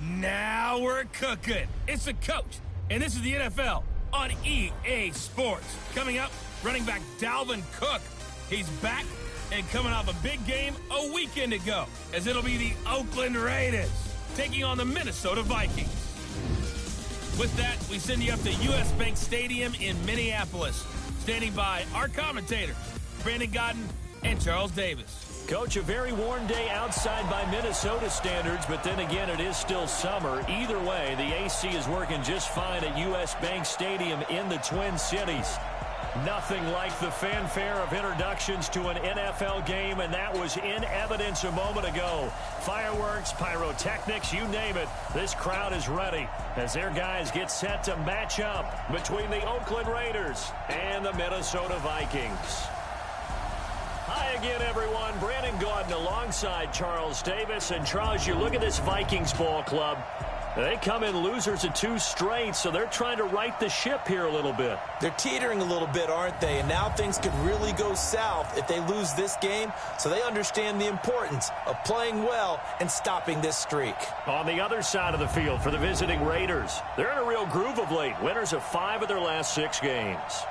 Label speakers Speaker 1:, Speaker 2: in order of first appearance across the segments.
Speaker 1: Now we're cooking. It's the coach, and this is the NFL on EA Sports. Coming up, running back Dalvin Cook. He's back and coming off a big game a weekend ago, as it'll be the Oakland Raiders taking on the Minnesota Vikings. With that, we send you up to U.S. Bank Stadium in Minneapolis. Standing by our commentators, Brandon Godden and Charles Davis.
Speaker 2: Coach, a very warm day outside by Minnesota standards, but then again, it is still summer. Either way, the AC is working just fine at U.S. Bank Stadium in the Twin Cities. Nothing like the fanfare of introductions to an NFL game, and that was in evidence a moment ago. Fireworks, pyrotechnics, you name it. This crowd is ready as their guys get set to match up between the Oakland Raiders and the Minnesota Vikings. Hi again, everyone. Brandon Gaudin alongside Charles Davis. And Charles, you look at this Vikings ball club. They come in losers of 2 straight, so they're trying to right the ship here a little bit.
Speaker 3: They're teetering a little bit, aren't they? And now things could really go south if they lose this game, so they understand the importance of playing well and stopping this streak.
Speaker 2: On the other side of the field for the visiting Raiders, they're in a real groove of late. Winners of 5 of their last 6 games.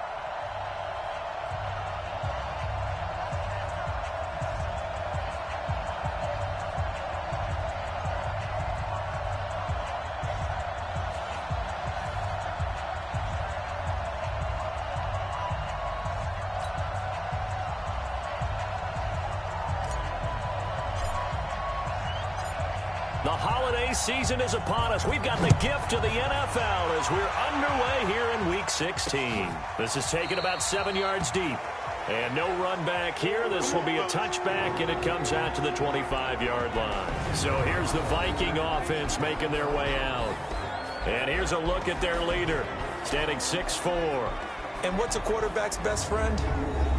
Speaker 2: The holiday season is upon us. We've got the gift of the NFL as we're underway here in Week 16. This is taken about 7 yards deep. And no run back here. This will be a touchback, and it comes out to the 25-yard line. So here's the Viking offense making their way out. And here's a look at their leader, standing 6'4".
Speaker 3: And what's a quarterback's best friend?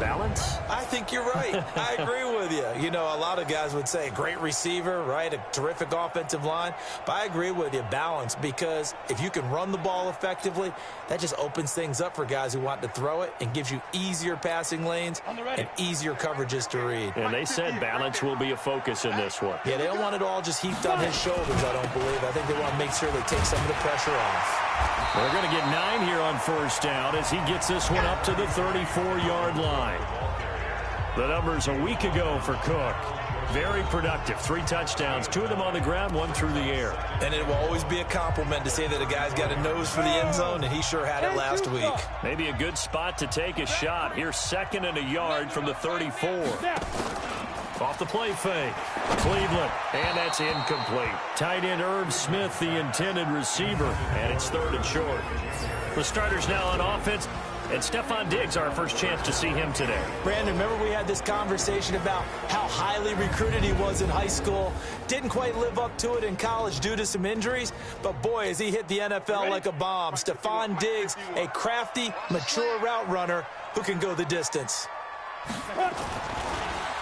Speaker 2: Balance?
Speaker 3: I think you're right. I agree with you. You know, a lot of guys would say great receiver, right? A terrific offensive line. But I agree with you, balance, because if you can run the ball effectively, that just opens things up for guys who want to throw it and gives you easier passing lanes and easier coverages to read.
Speaker 2: And they said balance will be a focus in this one.
Speaker 3: Yeah, they don't want it all just heaped on his shoulders, I don't believe. I think they want to make sure they take some of the pressure off.
Speaker 2: They're going to get 9 here on first down as he gets this one up to the 34-yard line. The numbers a week ago for Cook. Very productive. 3 touchdowns, 2 of them on the ground, 1 through the air.
Speaker 3: And it will always be a compliment to say that a guy's got a nose for the end zone, and he sure had it last week.
Speaker 2: Maybe a good spot to take a shot. Here's 2nd and a yard from the 34. Off the play fake. Cleveland, and that's incomplete. Tight end Irv Smith, the intended receiver, and it's 3rd and short. The starters now on offense, and Stephon Diggs, our first chance to see him today.
Speaker 3: Brandon, remember we had this conversation about how highly recruited he was in high school. Didn't quite live up to it in college due to some injuries, but boy, has he hit the NFL like a bomb. Stephon Diggs, a crafty, mature route runner who can go the distance.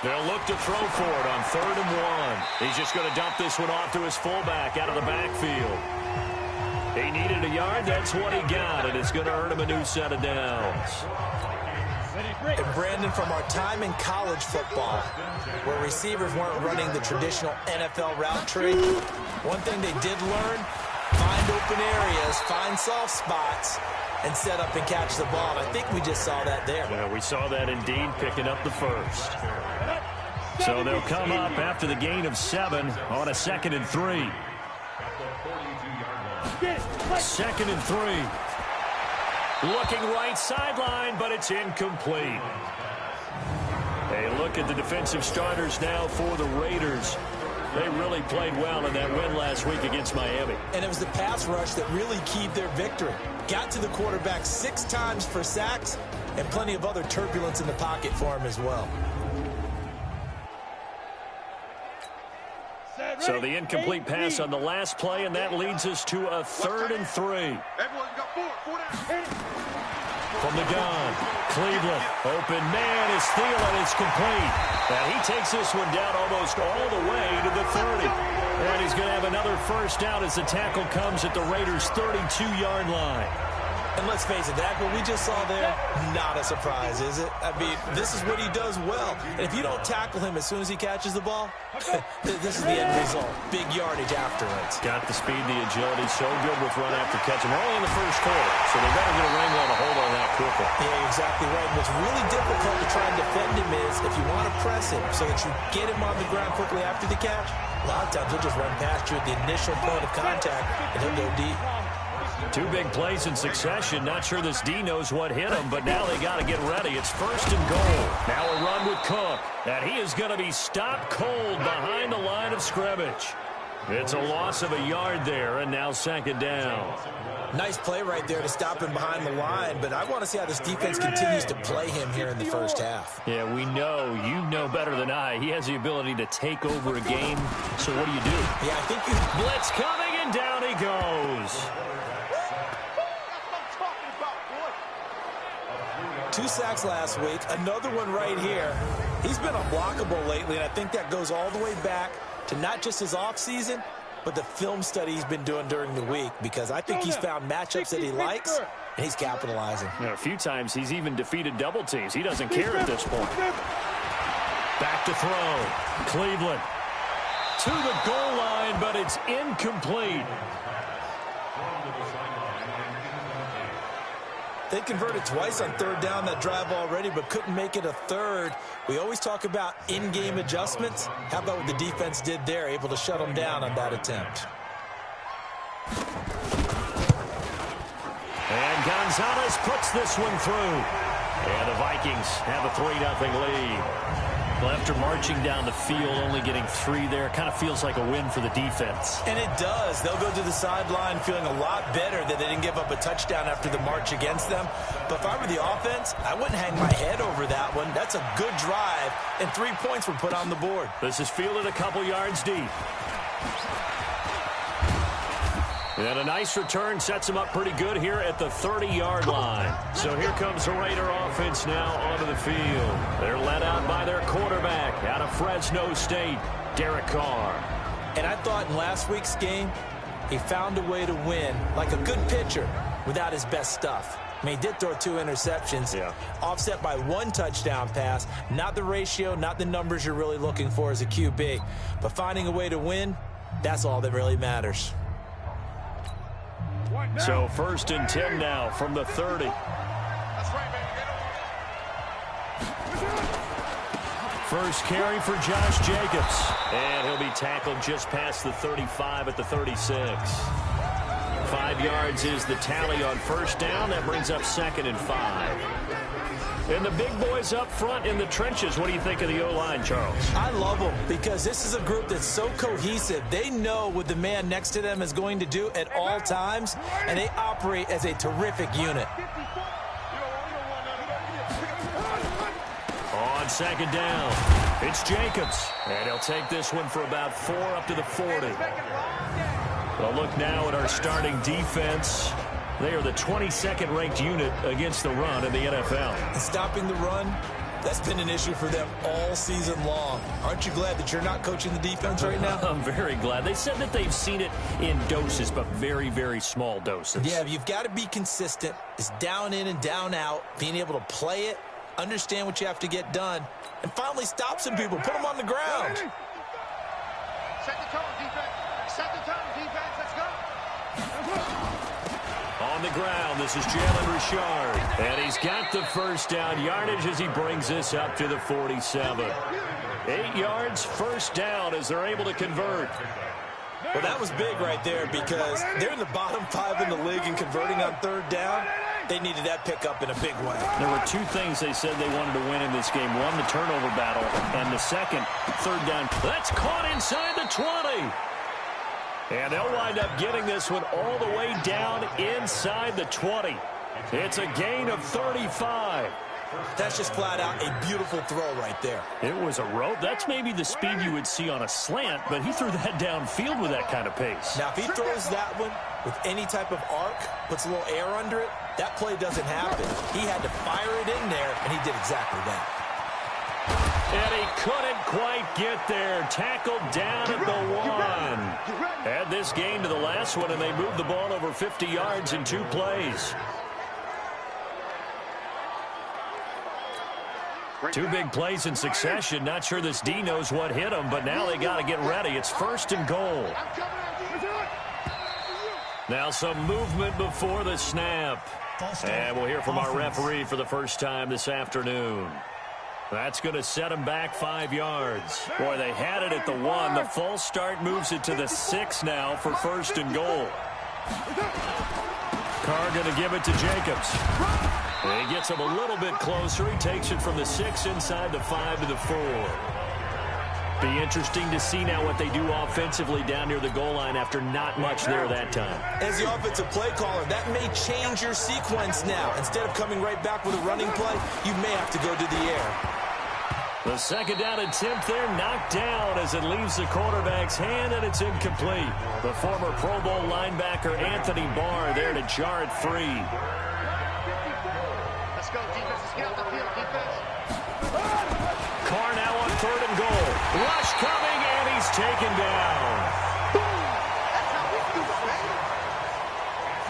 Speaker 2: They'll look to throw for it on 3rd and 1. He's just going to dump this one off to his fullback out of the backfield. He needed a yard. That's what he got, and it's going to earn him a new set of downs.
Speaker 3: And Brandon, from our time in college football, where receivers weren't running the traditional NFL route tree, one thing they did learn, find open areas, find soft spots, and set up and catch the ball. I think we just saw that there.
Speaker 2: Well, we saw that indeed, picking up the first. So they'll come up after the gain of 7 on a 2nd and 3. 2nd and 3. Looking right sideline, but it's incomplete. A look at the defensive starters now for the Raiders. They really played well in that win last week against Miami.
Speaker 3: And it was the pass rush that really keyed their victory. Got to the quarterback 6 times for sacks and plenty of other turbulence in the pocket for him as well.
Speaker 2: So the incomplete pass on the last play, and that leads us to a 3rd and 3. From the gun, Cleveland, open man is Thielen, it's complete. And he takes this one down almost all the way to the 30. And he's going to have another first down as the tackle comes at the Raiders' 32-yard line.
Speaker 3: And let's face it, that what we just saw there, not a surprise, is it? I mean, this is what he does well. And if you don't tackle him as soon as he catches the ball, this is the end result. Big yardage afterwards.
Speaker 2: Got the speed, the agility, so good with run after catch. We're only in the first quarter, so they better get a wrangle on a hold on that quickly.
Speaker 3: Yeah, you're exactly right. And what's really difficult to try and defend him is if you want to press him so that you get him on the ground quickly after the catch, a lot of times he'll just run past you at the initial point of contact, and he'll go deep.
Speaker 2: Two big plays in succession. Not sure this D knows what hit him, but now they got to get ready. It's 1st and goal. Now a run with Cook. And he is going to be stopped cold behind the line of scrimmage. It's a loss of a yard there, and now 2nd down.
Speaker 3: Nice play right there to stop him behind the line, but I want to see how this defense continues to play him here in the first half.
Speaker 2: Yeah, we know. You know better than I. He has the ability to take over a game. So what do you do?
Speaker 3: Yeah, I think you...
Speaker 2: Blitz coming, and down he goes.
Speaker 3: 2 sacks last week, another one right here. He's been unblockable lately, and I think that goes all the way back to not just his offseason, but the film study he's been doing during the week, because I think he's found matchups that he likes, and he's capitalizing.
Speaker 2: You know, a few times he's even defeated double teams. He doesn't care at this point. Back to throw. Cleveland to the goal line, but it's incomplete.
Speaker 3: They converted twice on 3rd down that drive already, but couldn't make it a 3rd. We always talk about in-game adjustments. How about what the defense did there, able to shut them down on that attempt?
Speaker 2: And Gonzalez puts this one through. And the Vikings have a 3-0 lead. Well, after marching down the field, only getting 3 there, kind of feels like a win for the defense.
Speaker 3: And it does. They'll go to the sideline feeling a lot better that they didn't give up a touchdown after the march against them. But if I were the offense, I wouldn't hang my head over that one. That's a good drive, and 3 points were put on the board.
Speaker 2: This is fielded a couple yards deep. And a nice return sets him up pretty good here at the 30-yard line. So here comes the Raider offense now onto the field. They're led out by their quarterback out of Fresno State, Derek Carr.
Speaker 3: And I thought in last week's game, he found a way to win like a good pitcher without his best stuff. I mean, he did throw 2 interceptions, offset by 1 touchdown pass. Not the ratio, not the numbers you're really looking for as a QB. But finding a way to win, that's all that really matters.
Speaker 2: So 1st and 10 now from the 30. First carry for Josh Jacobs. And he'll be tackled just past the 35 at the 36. 5 yards is the tally on 1st down. That brings up 2nd and 5. And the big boys up front in the trenches. What do you think of the O-line, Charles?
Speaker 3: I love them because this is a group that's so cohesive. They know what the man next to them is going to do at all times, and they operate as a terrific unit.
Speaker 2: On 2nd down, it's Jacobs. And he'll take this one for about 4 up to the 40. Well, look now at our starting defense. They are the 22nd ranked unit against the run in the NFL.
Speaker 3: And stopping the run, that's been an issue for them all season long. Aren't you glad that you're not coaching the defense right now?
Speaker 2: I'm very glad. They said that they've seen it in doses, but very, very small doses.
Speaker 3: Yeah, you've got to be consistent. It's down in and down out, being able to play it, understand what you have to get done, and finally stop some people, put them on the ground.
Speaker 4: Set the tone, defense. Set the tone, defense. Let's go.
Speaker 2: On the ground, this is Jalen Richard. And he's got the 1st down yardage as he brings this up to the 47. 8 yards, 1st down as they're able to convert.
Speaker 3: Well, that was big right there because they're in the bottom 5 in the league in converting on 3rd down. They needed that pickup in a big way.
Speaker 2: There were 2 things they said they wanted to win in this game. One, the turnover battle, and the second, 3rd down. That's caught inside the 20. And they'll wind up getting this one all the way down inside the 20. It's a gain of 35.
Speaker 3: That's just flat out a beautiful throw right there.
Speaker 2: It was a rope. That's maybe the speed you would see on a slant, but he threw that downfield with that kind of pace.
Speaker 3: Now, if he throws that one with any type of arc, puts a little air under it, that play doesn't happen. He had to fire it in there, and he did exactly that.
Speaker 2: And he couldn't quite get there. Tackled down at the 1. Add this game to the last one, and they moved the ball over 50 yards in 2 plays. Two big plays in succession. Not sure this D knows what hit him, but now they got to get ready. It's 1st and goal. Now some movement before the snap. And we'll hear from our referee for the first time this afternoon. That's going to set them back 5 yards. Boy, they had it at the 1. The false start moves it to the 6 now for 1st and goal. Carr going to give it to Jacobs. He gets him a little bit closer. He takes it from the 6 inside the 5 to the 4. Be interesting to see now what they do offensively down near the goal line after not much there that time.
Speaker 3: As the offensive play caller, that may change your sequence now. Instead of coming right back with a running play, you may have to go to the air.
Speaker 2: The 2nd down attempt there knocked down as it leaves the quarterback's hand, and it's incomplete. The former Pro Bowl linebacker Anthony Barr there to jar it free.
Speaker 4: Let's go, defense. Let's get out the field, defense.
Speaker 2: Carr now on 3rd and goal. Rush coming, and he's taken down.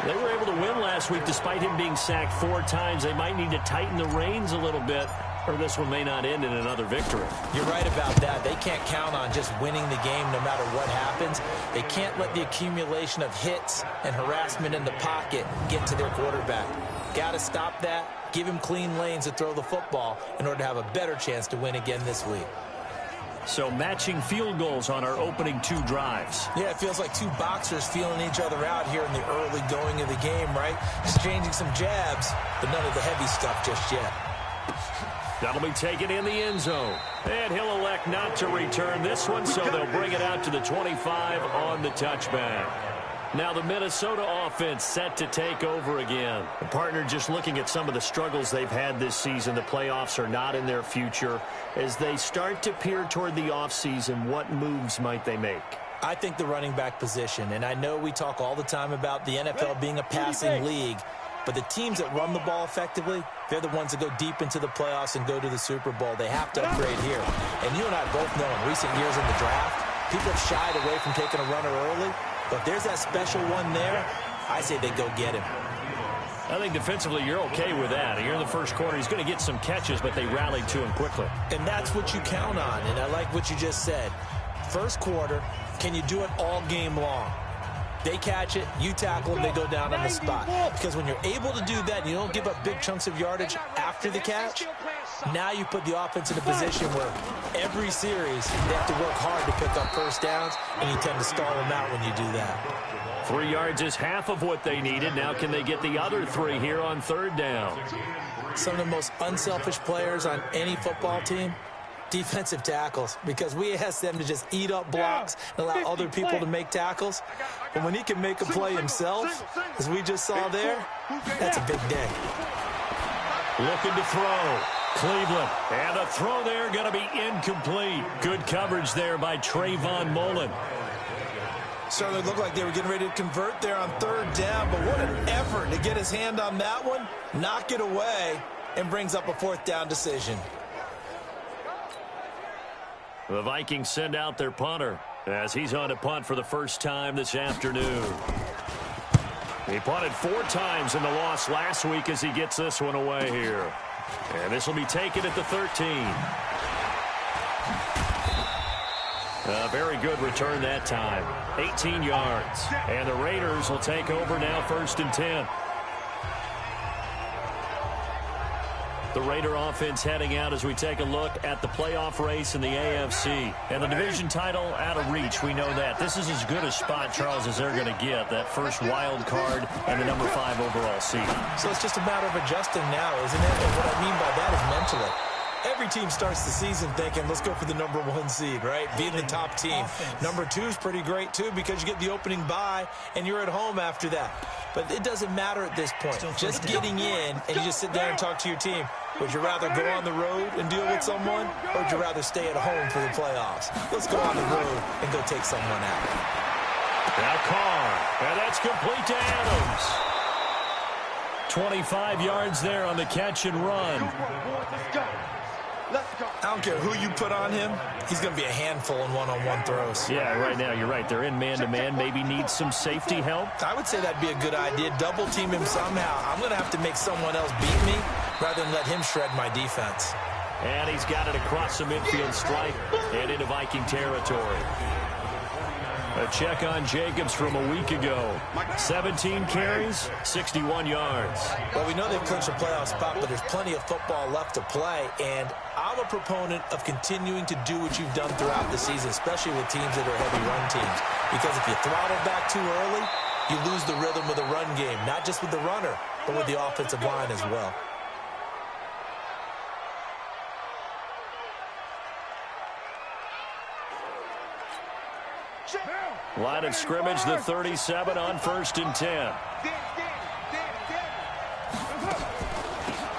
Speaker 2: They were able to win last week despite him being sacked 4 times. They might need to tighten the reins a little bit, or this one may not end in another victory.
Speaker 3: You're right about that. They can't count on just winning the game no matter what happens. They can't let the accumulation of hits and harassment in the pocket get to their quarterback. Got to stop that. Give him clean lanes to throw the football in order to have a better chance to win again this week.
Speaker 2: So matching field goals on our opening 2 drives.
Speaker 3: Yeah, it feels like 2 boxers feeling each other out here in the early going of the game, right? Exchanging some jabs, but none of the heavy stuff just yet.
Speaker 2: That'll be taken in the end zone. And he'll elect not to return this one, so they'll bring it out to the 25 on the touchback. Now the Minnesota offense set to take over again. The partner, just looking at some of the struggles they've had this season, the playoffs are not in their future. As they start to peer toward the offseason, what moves might they make?
Speaker 3: I think the running back position, and I know we talk all the time about the NFL being a passing league, but the teams that run the ball effectively, they're the ones that go deep into the playoffs and go to the Super Bowl. They have to upgrade here. And you and I both know in recent years in the draft, people have shied away from taking a runner early. But if there's that special one there, I say they go get him.
Speaker 2: I think defensively you're okay with that. Here in the first quarter, he's going to get some catches, but they rallied to him quickly.
Speaker 3: And that's what you count on, and I like what you just said. First quarter, can you do it all game long? They catch it, you tackle them, they go down on the spot. Because when you're able to do that and you don't give up big chunks of yardage after the catch, now you put the offense in a position where every series they have to work hard to pick up first downs, and you tend to stall them out when you do that.
Speaker 2: 3 yards is half of what they needed. Now can they get the other 3 here on 3rd down?
Speaker 3: Some of the most unselfish players on any football team, defensive tackles, because we ask them to just eat up blocks and allow other people to make tackles. But when he can make a play himself, as we just saw there, that's a big day.
Speaker 2: Looking to throw. Cleveland. And the throw there going to be incomplete. Good coverage there by Trayvon Mullen.
Speaker 3: Certainly looked like they were getting ready to convert there on 3rd down, but what an effort to get his hand on that one, knock it away, and brings up a 4th down decision.
Speaker 2: The Vikings send out their punter as he's on to punt for the first time this afternoon. He punted 4 times in the loss last week as he gets this one away here. And this will be taken at the 13. A very good return that time. 18 yards. And the Raiders will take over now 1st and 10. The Raider offense heading out as we take a look at the playoff race in the AFC. And the division title out of reach, we know that. This is as good a spot, Charles, as they're going to get. That first wild card and the number 5 overall seed.
Speaker 3: So it's just a matter of adjusting now, isn't it? And what I mean by that is mentally. Every team starts the season thinking, let's go for the number 1 seed, right? Being the top team. Number 2 is pretty great, too, because you get the opening bye, and you're at home after that. But it doesn't matter at this point. Just getting in, and you just sit there and talk to your team. Would you rather go on the road and deal with someone, or would you rather stay at home for the playoffs? Let's go on the road and go take someone out.
Speaker 2: Now Carr, and that's complete to Adams. 25 yards there on the catch and run.
Speaker 3: I don't care who you put on him. He's going to be a handful in one-on-one throws.
Speaker 2: Yeah, right now you're right. They're in man-to-man. Maybe need some safety help.
Speaker 3: I would say that'd be a good idea. Double team him somehow. I'm going to have to make someone else beat me rather than let him shred my defense.
Speaker 2: And he's got it across the midfield stripe and into Viking territory. A check on Jacobs from a week ago. 17 carries, 61 yards.
Speaker 3: Well, we know they've clinched a playoff spot, but there's plenty of football left to play. And I'm a proponent of continuing to do what you've done throughout the season, especially with teams that are heavy run teams. Because if you throttle back too early, you lose the rhythm of the run game, not just with the runner, but with the offensive line as well.
Speaker 2: Line of scrimmage, the 37 on 1st and 10.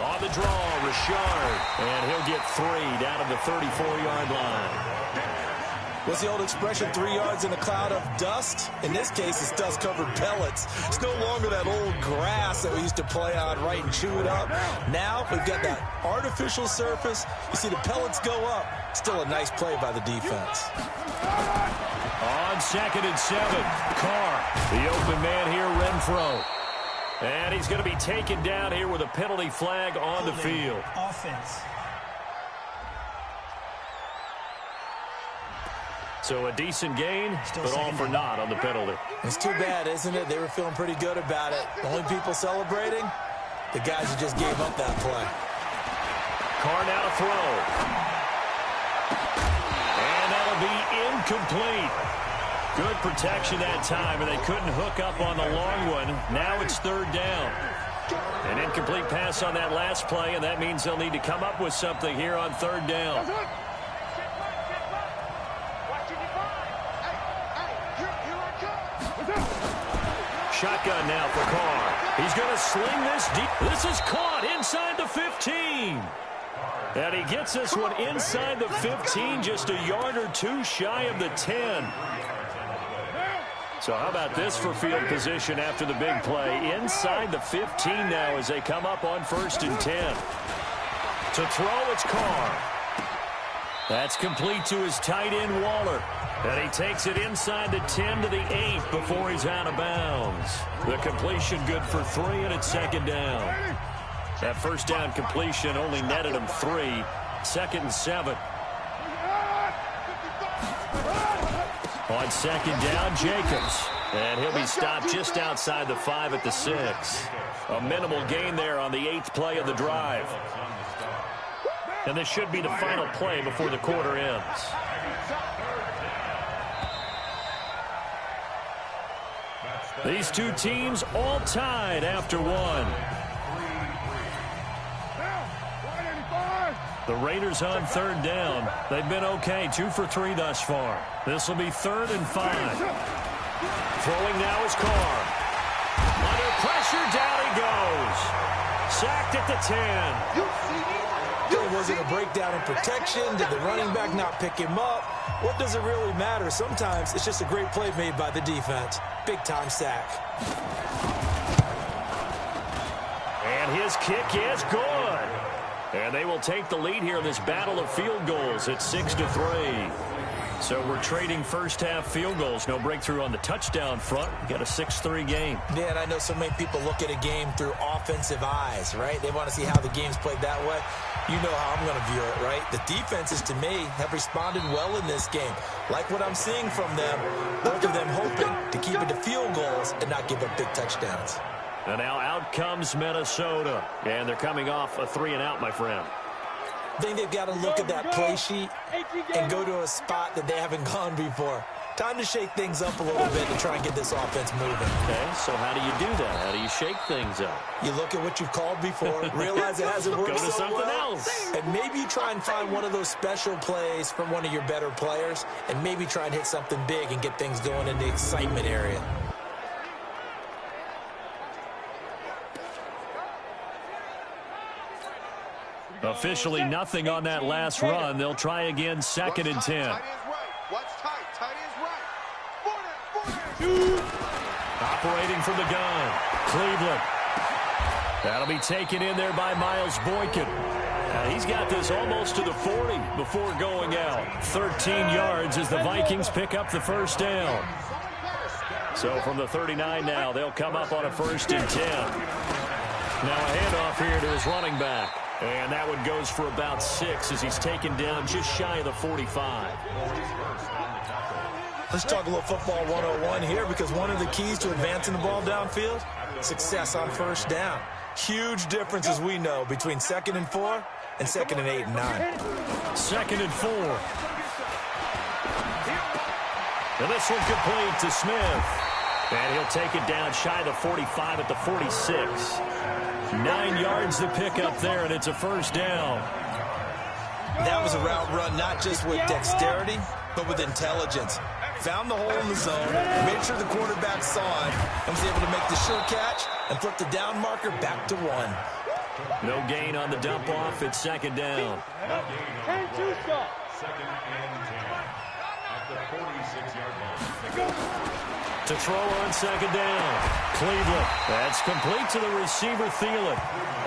Speaker 2: On the draw, Richard. And he'll get 3 down at the 34-yard line.
Speaker 3: What's the old expression, 3 yards in a cloud of dust? In this case, it's dust-covered pellets. It's no longer that old grass that we used to play on, right, and chew it up. Now we've got that artificial surface. You see the pellets go up. Still a nice play by the defense.
Speaker 2: On 2nd and 7, Carr, the open man here, Renfro. And he's going to be taken down here with a penalty flag on the field.
Speaker 5: Offense.
Speaker 2: So a decent gain, but all for naught on the penalty.
Speaker 3: It's too bad, isn't it? They were feeling pretty good about it. The only people celebrating, the guys who just gave up that play.
Speaker 2: Carr now to throw. And that'll be incomplete. Good protection that time, and they couldn't hook up on the long one. Now it's 3rd down. An incomplete pass on that last play, and that means they'll need to come up with something here on 3rd down. Shotgun now for Carr. He's going to sling this deep. This is caught inside the 15. And he gets this one inside the 15, just a yard or 2 shy of the 10. So how about this for field position after the big play? Inside the 15 now as they come up on 1st and 10. To throw, it's Carr. That's complete to his tight end, Waller. And he takes it inside the 10 to the 8 before he's out of bounds. The completion good for 3, and it's 2nd down. That 1st down completion only netted him 3. 2nd and 7. On 2nd down, Jacobs. And he'll be stopped just outside the 5 at the 6. A minimal gain there on the 8th play of the drive. And this should be the final play before the quarter ends. These two teams all tied after 1. The Raiders on 3rd down. They've been okay, 2 for 3 thus far. This will be 3rd and 5. Throwing now is Carr. Under pressure, down he goes. Sacked at the 10.
Speaker 3: Was it a breakdown in protection? Did the running back not pick him up? What does it really matter? Sometimes it's just a great play made by the defense. Big-time sack.
Speaker 2: And his kick is good. And they will take the lead here in this battle of field goals at 6-3. So we're trading first-half field goals. No breakthrough on the touchdown front. We got a 6-3 game.
Speaker 3: Yeah, and I know so many people look at a game through offensive eyes, right? They want to see how the game's played that way. You know how I'm going to view it, right? The defenses, to me, have responded well in this game. Like what I'm seeing from them, both of them hoping to keep it to field goals and not give up big touchdowns.
Speaker 2: And now out comes Minnesota. And they're coming off a 3-and-out, my friend.
Speaker 3: I think they've got to look at that play sheet and go to a spot that they haven't gone before. Time to shake things up a little bit to try and get this offense moving.
Speaker 2: Okay, so how do you do that? How do you shake things up?
Speaker 3: You look at what you've called before, realize it hasn't worked
Speaker 2: go to
Speaker 3: so
Speaker 2: something
Speaker 3: well,
Speaker 2: else.
Speaker 3: and maybe you try and find one of those special plays from one of your better players, and maybe try and hit something big and get things going in the excitement area.
Speaker 2: Officially nothing on that last run. They'll try again, 2nd and 10. Operating from the gun, Cleveland. That'll be taken in there by Miles Boykin. He's got this almost to the 40 before going out. 13 yards as the Vikings pick up the 1st down. So from the 39 now, they'll come up on a 1st and 10. Now a handoff here to his running back. And that one goes for about 6 as he's taken down just shy of the 45.
Speaker 3: Let's talk a little football 101 here, because one of the keys to advancing the ball downfield, success on first down. Huge difference, as we know, between 2nd and 4 and 2nd and 8 and 9.
Speaker 2: 2nd and 4. And this one complete to Smith. And he'll take it down shy of the 45 at the 46. 9 yards to pick up there, and it's a first down.
Speaker 3: That was a route run not just with dexterity, but with intelligence. Found the hole in the zone, made sure the quarterback saw it, and was able to make the sure catch and flip the down marker back to 1.
Speaker 2: No gain on the dump off. It's 2nd down.
Speaker 4: And 2 stop.
Speaker 5: 2nd and 10 at the 46-yard line.
Speaker 2: To throw on 2nd down. Cleveland. That's complete to the receiver, Thielen.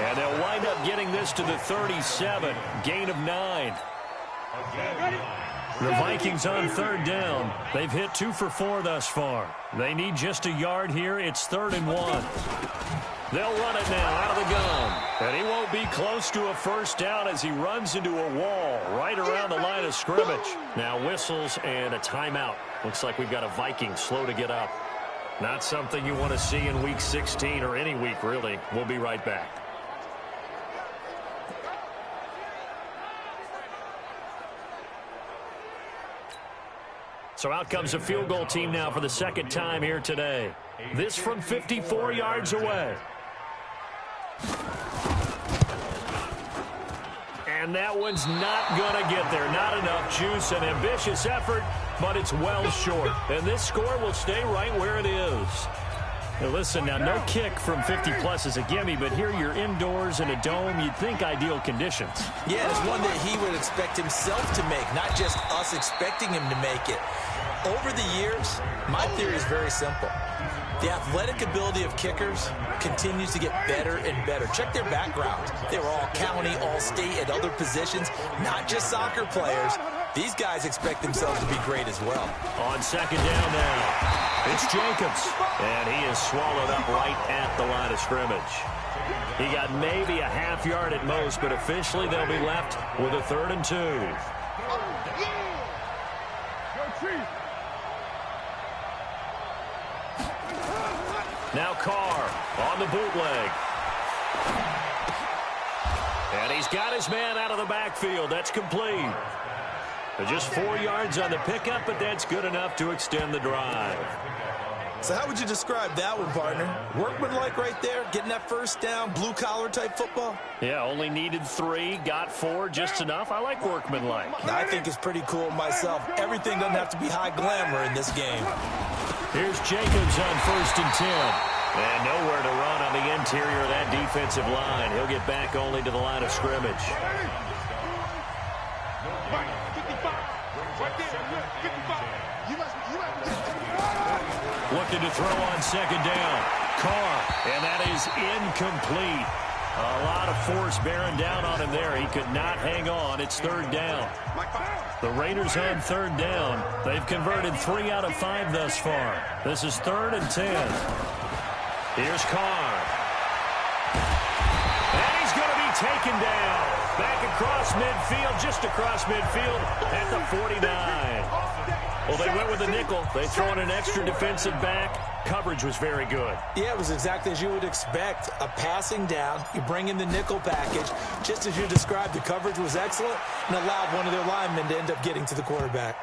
Speaker 2: And they'll wind up getting this to the 37. Gain of 9. The Vikings on 3rd down. They've hit 2 for 4 thus far. They need just a yard here. It's 3rd and 1. They'll run it now out of the gun. And he won't be close to a first down as he runs into a wall right around the line of scrimmage. Now whistles and a timeout. Looks like we've got a Viking slow to get up. Not something you want to see in Week 16 or any week, really. We'll be right back. So out comes a field goal team now for the 2nd time here today. This from 54 yards away. And that one's not going to get there. Not enough juice. An ambitious effort, but it's well short. And this score will stay right where it is. Now listen, now no kick from 50-plus is a gimme, but here you're indoors in a dome. You'd think ideal conditions.
Speaker 3: Yeah, it's one that he would expect himself to make, not just us expecting him to make it. Over the years, my theory is very simple. The athletic ability of kickers continues to get better and better. Check their background. They were all county, all state, at other positions, not just soccer players. These guys expect themselves to be great as well.
Speaker 2: On 2nd down now, it's Jacobs. And he is swallowed up right at the line of scrimmage. He got maybe a half yard at most, but officially they'll be left with a 3rd and 2. Now Carr on the bootleg. And he's got his man out of the backfield. That's complete. Just 4 yards on the pickup, but that's good enough to extend the drive.
Speaker 3: So how would you describe that one, partner? Workmanlike right there, getting that first down, blue-collar type football?
Speaker 2: Yeah, only needed 3, got 4, just enough. I like workmanlike.
Speaker 3: I think it's pretty cool myself. Everything doesn't have to be high glamour in this game.
Speaker 2: Here's Jacobs on 1st and 10. And nowhere to run on the interior of that defensive line. He'll get back only to the line of scrimmage. Looking to throw on 2nd down. Carr, and that is incomplete. A lot of force bearing down on him there. He could not hang on. It's 3rd down. The Raiders on 3rd down. They've converted 3 out of 5 thus far. This is 3rd and 10. Here's Carr. And he's going to be taken down. Back across midfield, just across midfield at the 49. Well, they went with the nickel. They throw in an extra defensive back. Coverage was very good.
Speaker 3: Yeah, it was exactly as you would expect. A passing down. You bring in the nickel package. Just as you described, the coverage was excellent and allowed one of their linemen to end up getting to the quarterback.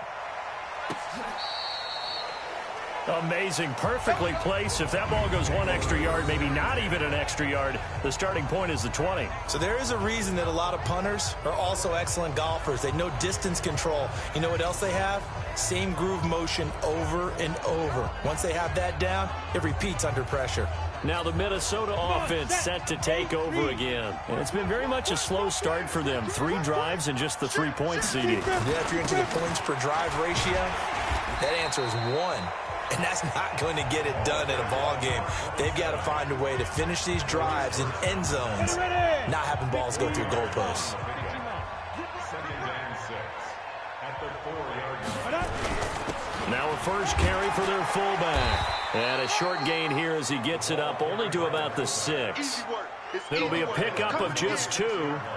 Speaker 2: Amazing. Perfectly placed. If that ball goes 1 extra yard, maybe not even an extra yard, the starting point is the 20.
Speaker 3: So there is a reason that a lot of punters are also excellent golfers. They know distance control. You know what else they have? Same groove motion over and over. Once they have that down, it repeats under pressure.
Speaker 2: Now the Minnesota offense set to take over again. And it's been very much a slow start for them. 3 drives and just the 3-point seeding.
Speaker 3: Yeah, if you're into the points per drive ratio, that answer is 1. And that's not going to get it done in a ball game. They've got to find a way to finish these drives in end zones, not having balls go through goalposts.
Speaker 2: Now a first carry for their fullback. And a short gain here as he gets it up only to about the 6. It'll be a pickup of just 2.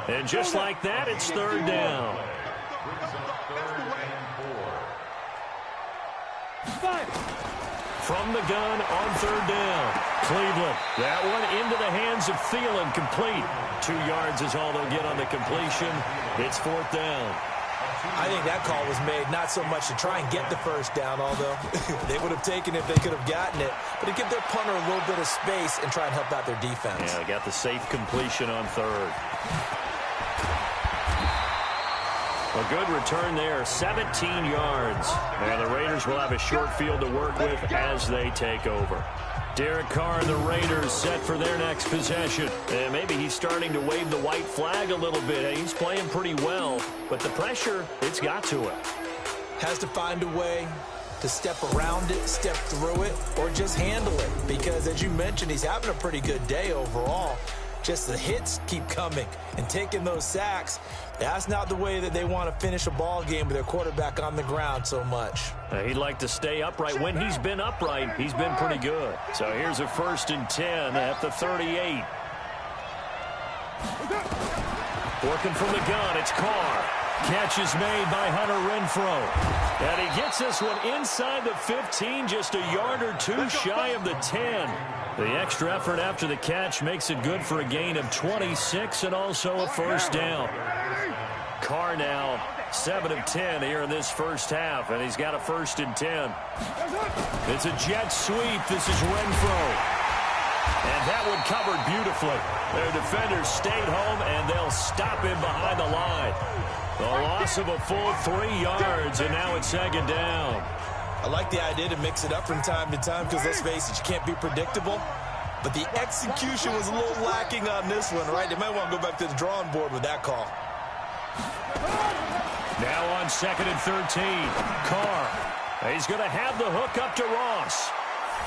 Speaker 2: And just like that, it's 3rd down. From the gun on 3rd down. Cleveland. That one into the hands of Thielen, complete. 2 yards is all they'll get on the completion. It's 4th down.
Speaker 3: I think that call was made not so much to try and get the 1st down, although they would have taken it if they could have gotten it, but to give their punter a little bit of space and try and help out their defense.
Speaker 2: Yeah, they got the safe completion on 3rd. A good return there, 17 yards. And the Raiders will have a short field to work with as they take over. Derek Carr and the Raiders set for their next possession. And maybe he's starting to wave the white flag a little bit. He's playing pretty well, but the pressure, it's got to him.
Speaker 3: Has to find a way to step around it, step through it, or just handle it. Because as you mentioned, he's having a pretty good day overall. Just the hits keep coming and taking those sacks. That's not the way that they want to finish a ball game with their quarterback on the ground so much.
Speaker 2: He'd like to stay upright. When he's been upright, he's been pretty good. So here's a 1st and 10 at the 38. Working from the gun, it's Carr. Catch is made by Hunter Renfrow. And he gets this one inside the 15, just a yard or 2 shy of the 10. The extra effort after the catch makes it good for a gain of 26 and also a 1st down. Carr now 7 of 10 here in this 1st half, and he's got a 1st and 10. It's a jet sweep. This is Renfrow. And that one covered beautifully. Their defenders stayed home, and they'll stop him behind the line. The loss of a full 3 yards, and now it's 2nd down.
Speaker 3: I like the idea to mix it up from time to time because, let's face it, you can't be predictable. But the execution was a little lacking on this one, right? They might want to go back to the drawing board with that call.
Speaker 2: Now on 2nd and 13. Carr. He's going to have the hook up to Ross.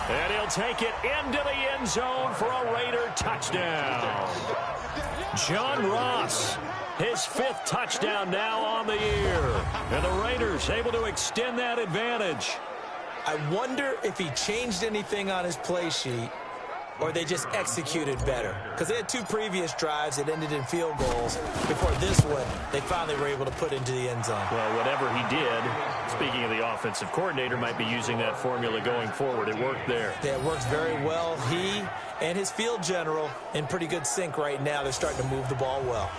Speaker 2: And he'll take it into the end zone for a Raider touchdown. John Ross, his 5th touchdown now on the year. And the Raiders able to extend that advantage.
Speaker 3: I wonder if he changed anything on his play sheet or they just executed better. Because they had 2 previous drives that ended in field goals. Before this one, they finally were able to put into the end zone.
Speaker 2: Well, whatever he did, speaking of the offensive coordinator, might be using that formula going forward. It worked there.
Speaker 3: Yeah, it works very well. He and his field general in pretty good sync right now. They're starting to move the ball well.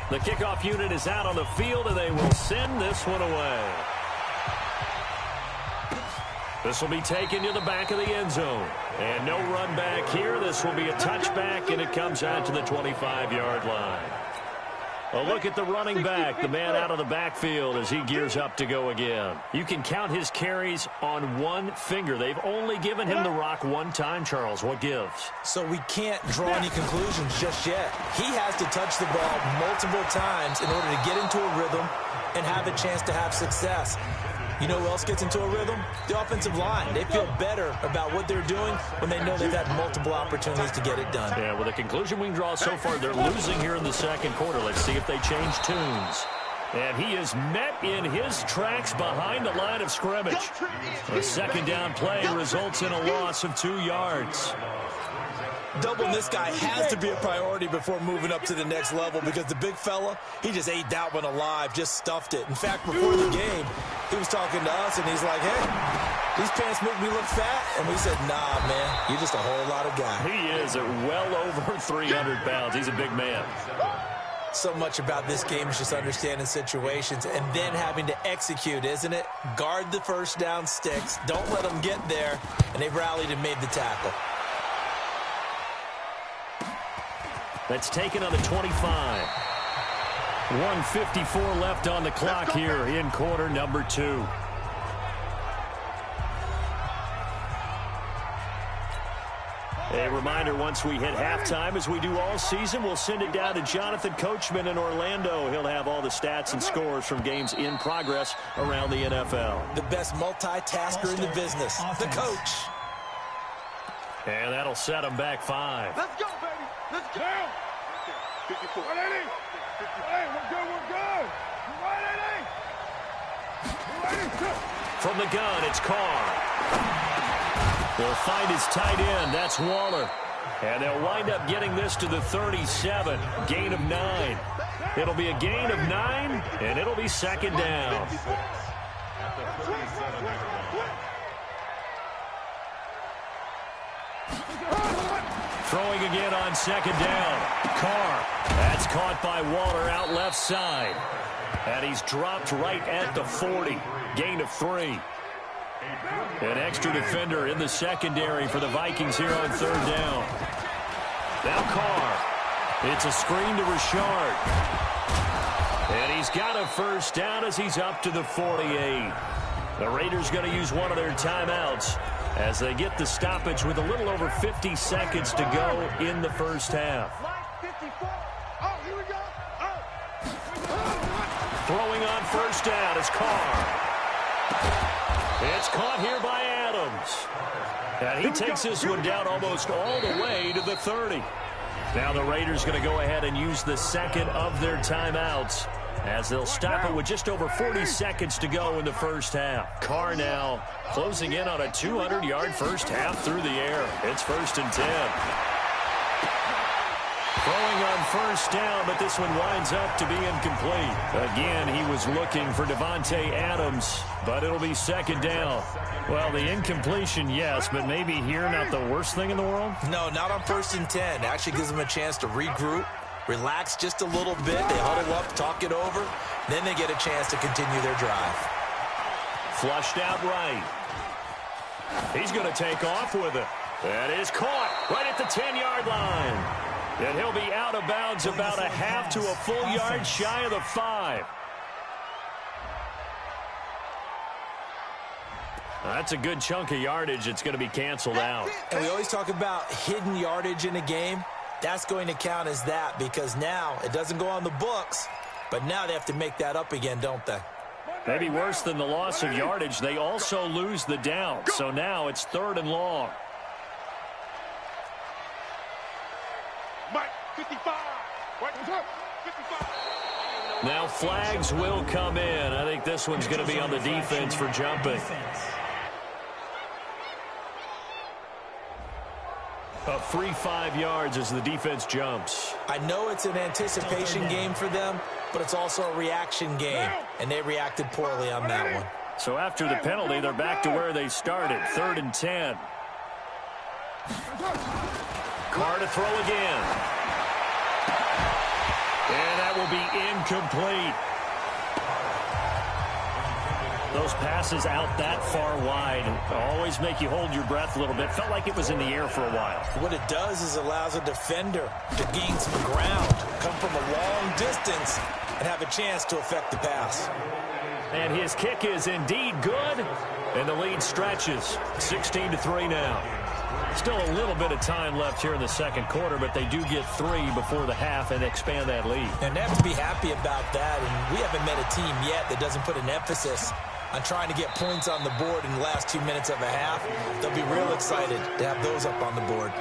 Speaker 2: The kickoff unit is out on the field, and they will send this one away. This will be taken to the back of the end zone. And no run back here. This will be a touchback, and it comes out to the 25-yard line. A look at the running back, the man out of the backfield as he gears up to go again. You can count his carries on 1 finger. They've only given him the rock 1 time, Charles. What gives?
Speaker 3: So we can't draw any conclusions just yet. He has to touch the ball multiple times in order to get into a rhythm and have a chance to have success. You know who else gets into a rhythm? The offensive line. They feel better about what they're doing when they know they've had multiple opportunities to get it done.
Speaker 2: Yeah, well, the conclusion we can draw so far, they're losing here in the 2nd quarter. Let's see if they change tunes. And he is met in his tracks behind the line of scrimmage. A 2nd down play results in a loss of 2 yards.
Speaker 3: Doubling this guy has to be a priority before moving up to the next level because the big fella, he just ate that one alive, just stuffed it. In fact, before the game, he was talking to us, and he's like, hey, these pants make me look fat. And we said, nah, man, you're just a whole lot of guy.
Speaker 2: He is at well over 300 pounds. He's a big man.
Speaker 3: So much about this game is just understanding situations and then having to execute, isn't it? Guard the 1st down sticks. Don't let them get there. And they've rallied and made the tackle.
Speaker 2: That's taken on the 25. 1:54 left on the clock here in quarter number 2. A reminder, once we hit halftime, as we do all season, we'll send it down to Jonathan Coachman in Orlando. He'll have all the stats and scores from games in progress around the NFL.
Speaker 3: The best multitasker in the business, the coach.
Speaker 2: And that'll set him back 5.
Speaker 4: Let's go, baby. Let's go. 54. 180. Hey, we're good. 180.
Speaker 2: From the gun, it's Carr. will find his tight end. That's Waller. And they'll wind up getting this to the 37. Gain of 9. It'll be a gain of 9, and it'll be second down. Throwing again on second down. Carr. That's caught by Waller out left side. And he's dropped right at the 40. Gain of 3. An extra defender in the secondary for the Vikings here on third down. Now Carr. It's a screen to Richard. And he's got a first down as he's up to the 48. The Raiders going to use one of their timeouts as they get the stoppage with a little over 50 seconds to go in the first half. Throwing on first down is Carr. It's caught here by Adams. And he takes this one down almost all the way to the 30. Now the Raiders going to go ahead and use the second of their timeouts as they'll stop it with just over 40 seconds to go in the first half. Carr now closing in on a 200-yard first half through the air. It's 1st and 10. Throwing on first down, but this one winds up to be incomplete. Again, he was looking for Davante Adams, but it'll be second down. Well, the incompletion, yes, but maybe here not the worst thing in the world?
Speaker 3: No, not on 1st and 10. Actually gives them a chance to regroup, relax just a little bit. They huddle up, talk it over. Then they get a chance to continue their drive.
Speaker 2: Flushed out right. He's going to take off with it. That is caught right at the 10-yard line. And he'll be out of bounds about a half to a full yard shy of the 5. That's a good chunk of yardage. It's going to be canceled out.
Speaker 3: And we always talk about hidden yardage in a game. That's going to count as that because now it doesn't go on the books, but now they have to make that up again, don't they?
Speaker 2: Maybe worse than the loss of yardage, they also lose the down. So now it's 3rd and long.
Speaker 4: Mike, 55. What's up? 55.
Speaker 2: Now flags will come in. I think this one's going to be on the defense for jumping. A free 5 yards as the defense jumps.
Speaker 3: I know it's an anticipation game for them, but it's also a reaction game, and they reacted poorly on that one.
Speaker 2: So after the penalty, they're back to where they started, 3rd and 10. Carr to throw again. And that will be incomplete. Those passes out that far wide always make you hold your breath a little bit. Felt like it was in the air for a while.
Speaker 3: What it does is allows a defender to gain some ground, come from a long distance, and have a chance to affect the pass.
Speaker 2: And his kick is indeed good, and the lead stretches. 16-3 now. Still a little bit of time left here in the second quarter, but they do get 3 before the half and expand that lead.
Speaker 3: And they have to be happy about that, and we haven't met a team yet that doesn't put an emphasis on trying to get points on the board in the last 2 minutes of a half. They'll be real excited to have those up on the board.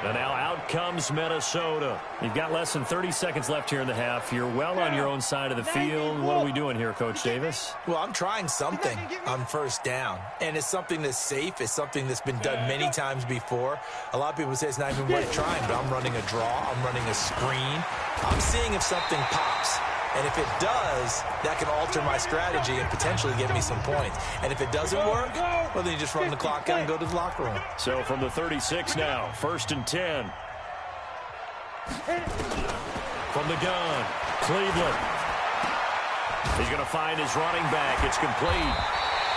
Speaker 2: And now out comes Minnesota. You've got less than 30 seconds left here in the half. You're well on your own side of the field. What are we doing here, Coach Davis?
Speaker 3: Well, I'm trying something on first down, and it's something that's safe. It's something that's been done many times before. A lot of people say it's not even worth trying, but I'm running a draw. I'm running a screen. I'm seeing if something pops. And if it does, that can alter my strategy and potentially get me some points. And if it doesn't work, well, then you just run the clock out and go to the locker room.
Speaker 2: So from the 36 now, 1st and 10. From the gun, Cleveland. He's going to find his running back. It's complete.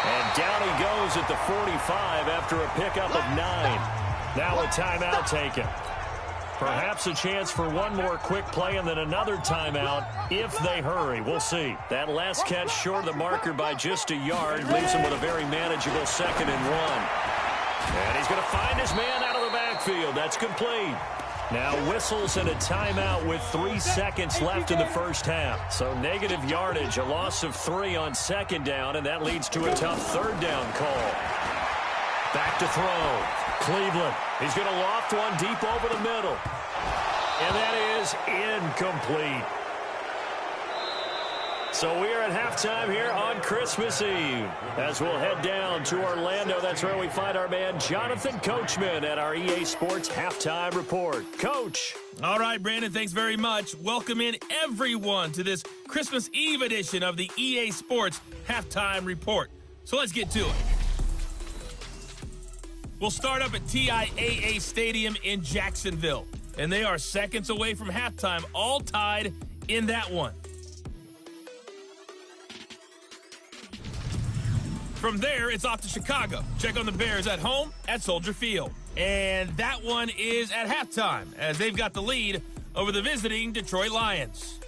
Speaker 2: And down he goes at the 45 after a pickup of 9. Now a timeout taken. Perhaps a chance for one more quick play and then another timeout if they hurry. We'll see. That last catch short of the marker by just a yard leaves him with a very manageable 2nd and 1. And he's going to find his man out of the backfield. That's complete. Now whistles and a timeout with 3 seconds left in the first half. So negative yardage, a loss of 3 on 2nd down, and that leads to a tough 3rd down call. Back to throw. Cleveland. He's going to loft one deep over the middle. And that is incomplete. So we are at halftime here on Christmas Eve. As we'll head down to Orlando, that's where we find our man Jonathan Coachman at our EA Sports Halftime Report. Coach.
Speaker 1: All right, Brandon, thanks very much. Welcome in everyone to this Christmas Eve edition of the EA Sports Halftime Report. So let's get to it. We'll start up at TIAA Stadium in Jacksonville, and they are seconds away from halftime, all tied in that one. From there, it's off to Chicago. Check on the Bears at home at Soldier Field. And that one is at halftime, as they've got the lead over the visiting Detroit Lions.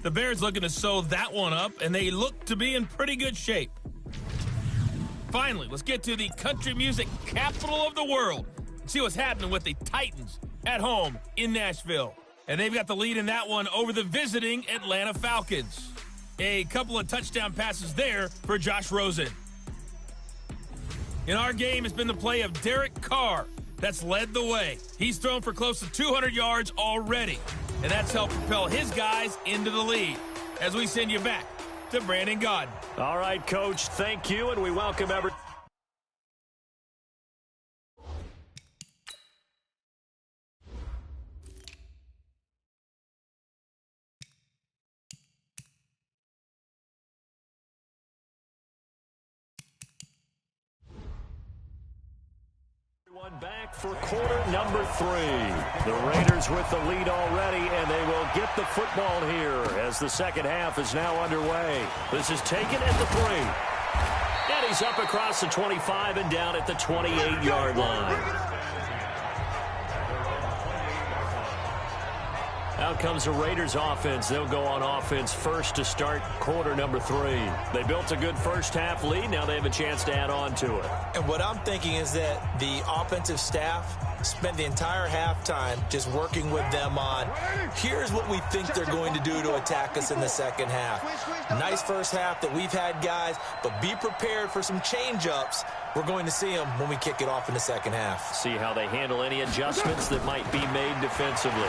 Speaker 1: The Bears looking to sew that one up, and they look to be in pretty good shape. Finally, let's get to the country music capital of the world and see what's happening with the Titans at home in Nashville. And they've got the lead in that one over the visiting Atlanta Falcons. A couple of touchdown passes there for Josh Rosen. In our game, it's been the play of Derek Carr that's led the way. He's thrown for close to 200 yards already, and that's helped propel his guys into the lead. As we send you back to Brandon Gaudin.
Speaker 2: All right, Coach, thank you, and we welcome everyone. Back for quarter number 3. The Raiders with the lead already, and they will get the football here as the second half is now underway. This is taken at the 3. And he's up across the 25 and down at the 28-yard line. Out comes the Raiders offense. They'll go on offense first to start quarter number 3. They built a good first half lead. Now they have a chance to add on to it.
Speaker 3: And what I'm thinking is that the offensive staff spent the entire halftime just working with them on, here's what we think they're going to do to attack us in the second half. Nice first half that we've had, guys, but be prepared for some change-ups. We're going to see them when we kick it off in the second half.
Speaker 2: See how they handle any adjustments that might be made defensively.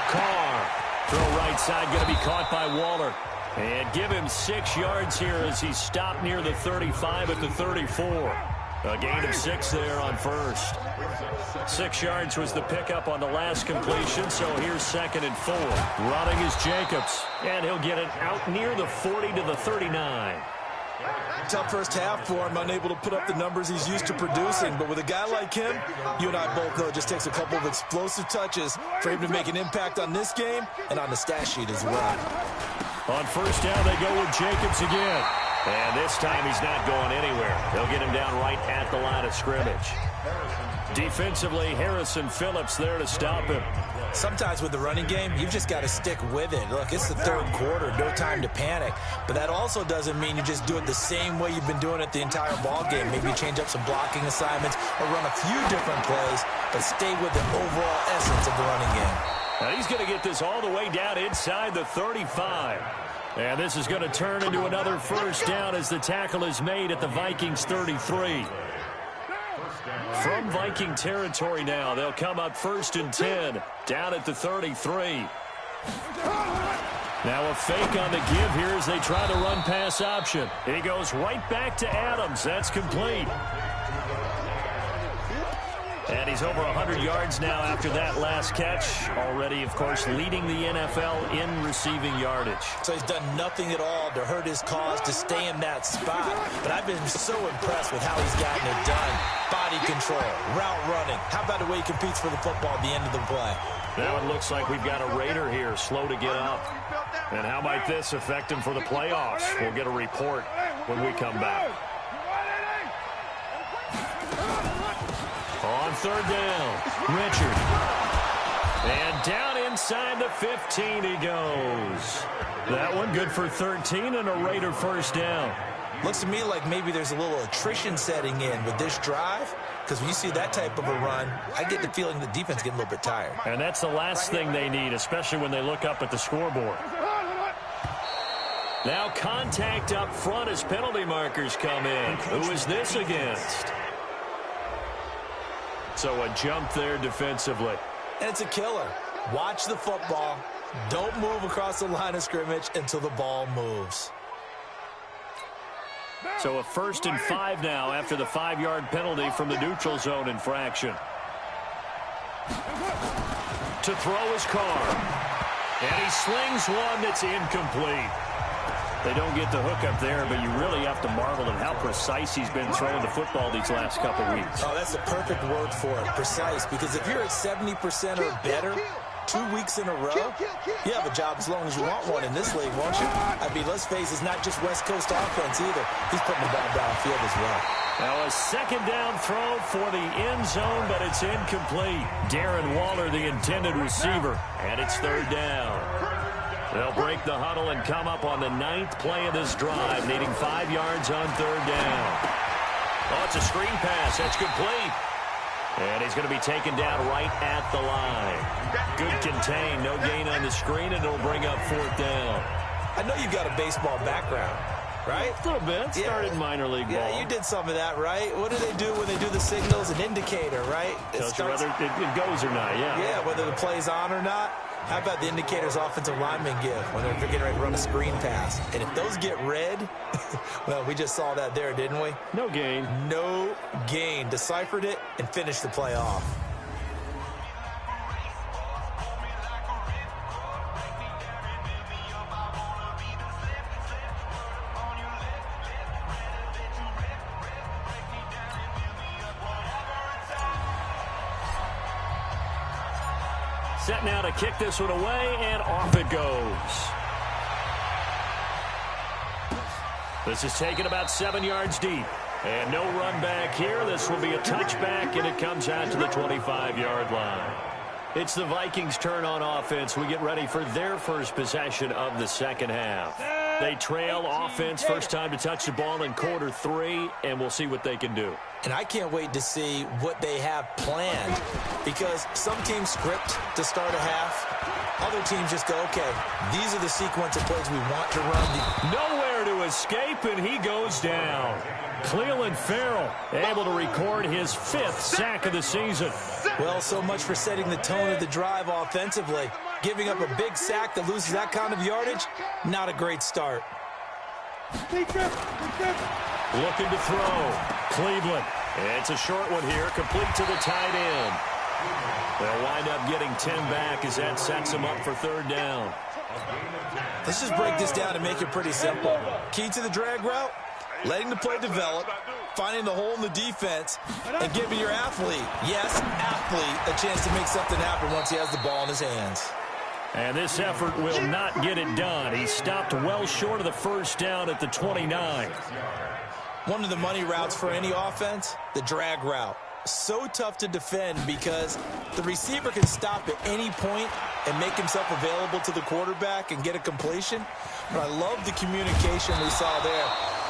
Speaker 2: Carr, throw right side, going to be caught by Waller. And give him 6 yards here as he's stopped near the 35 at the 34. A gain of 6 there on first. 6 yards was the pickup on the last completion, so here's 2nd and 4. Running is Jacobs, and he'll get it out near the 40 to the 39.
Speaker 3: Tough first half for him, unable to put up the numbers he's used to producing. But with a guy like him, you and I both know it just takes a couple of explosive touches for him to make an impact on this game and on the stat sheet as well.
Speaker 2: On first down, they go with Jacobs again. And this time he's not going anywhere. They'll get him down right at the line of scrimmage. Defensively, Harrison Phillips there to stop him.
Speaker 3: Sometimes with the running game, you've just got to stick with it. Look, it's the third quarter, no time to panic. But that also doesn't mean you just do it the same way you've been doing it the entire ball game. Maybe change up some blocking assignments or run a few different plays, but stay with the overall essence of the running game.
Speaker 2: Now he's going to get this all the way down inside the 35. And this is going to turn into another first down as the tackle is made at the Vikings 33. From Viking territory now, they'll come up 1st and 10, down at the 33. Now a fake on the give here as they try to run pass option. He goes right back to Adams. That's complete. And he's over 100 yards now after that last catch. Already, of course, leading the NFL in receiving yardage.
Speaker 3: So he's done nothing at all to hurt his cause, to stay in that spot. But I've been so impressed with how he's gotten it done. Body control, route running. How about the way he competes for the football at the end of the play?
Speaker 2: Now it looks like we've got a Raider here, slow to get up. And how might this affect him for the playoffs? We'll get a report when we come back. On third down, Richard. And down inside the 15 he goes. That one good for 13 and a Raider first down.
Speaker 3: Looks to me like maybe there's a little attrition setting in with this drive, because when you see that type of a run, I get the feeling the defense getting a little bit tired.
Speaker 2: And that's the last thing they need, especially when they look up at the scoreboard. Now contact up front as penalty markers come in. Who is this against? So a jump there defensively.
Speaker 3: And it's a killer. Watch the football. Don't move across the line of scrimmage until the ball moves.
Speaker 2: So a 1st and 5 now after the 5-yard penalty from the neutral zone infraction. To throw his Carr. And he slings one that's incomplete. They don't get the hook up there, but you really have to marvel at how precise he's been throwing the football these last couple weeks.
Speaker 3: Oh, that's the perfect word for it, precise. Because if you're at 70% or better 2 weeks in a row, you have a job as long as you want one in this league, won't you? I mean, let's face it, it's not just West Coast offense either. He's putting the ball downfield as well.
Speaker 2: Now a 2nd down throw for the end zone, but it's incomplete. Darren Waller, the intended receiver, and it's 3rd down. They'll break the huddle and come up on the 9th play of this drive, needing 5 yards on 3rd down. Oh, it's a screen pass. That's complete. And he's going to be taken down right at the line. Good contain. No gain on the screen, and it'll bring up 4th down.
Speaker 3: I know you've got a baseball background, right?
Speaker 2: A little bit. Started minor league ball.
Speaker 3: Yeah, you did some of that, right? What do they do when they do the signals? An indicator, right?
Speaker 2: Tells you whether it goes or not, yeah.
Speaker 3: Yeah, whether the play's on or not. How about the indicators offensive linemen give when they're getting ready to run a screen pass? And if those get red, well, we just saw that there, didn't we?
Speaker 2: No gain.
Speaker 3: No gain. Deciphered it and finished the play off.
Speaker 2: Set now to kick this one away, and off it goes. This is taken about 7 yards deep. And no run back here. This will be a touchback, and it comes out to the 25-yard line. It's the Vikings' turn on offense. We get ready for their first possession of the second half. They trail offense, first time to touch the ball in quarter 3, and we'll see what they can do.
Speaker 3: And I can't wait to see what they have planned, because some teams script to start a half. Other teams just go, okay, these are the sequence of plays we want to run.
Speaker 2: Nowhere to escape, and he goes down. Cleveland Farrell able to record his 5th sack of the season.
Speaker 3: Well, so much for setting the tone of the drive offensively. Giving up a big sack that loses that kind of yardage, not a great start.
Speaker 2: Looking to throw. Cleveland. It's a short one here, complete to the tight end. They'll wind up getting 10 back as that sets them up for 3rd down.
Speaker 3: Let's just break this down and make it pretty simple. Key to the drag route, letting the play develop, finding the hole in the defense, and giving your athlete, yes, athlete, a chance to make something happen once he has the ball in his hands.
Speaker 2: And this effort will not get it done. He stopped well short of the 1st down at the 29.
Speaker 3: One of the money routes for any offense, the drag route. So tough to defend because the receiver can stop at any point and make himself available to the quarterback and get a completion. But I love the communication we saw there.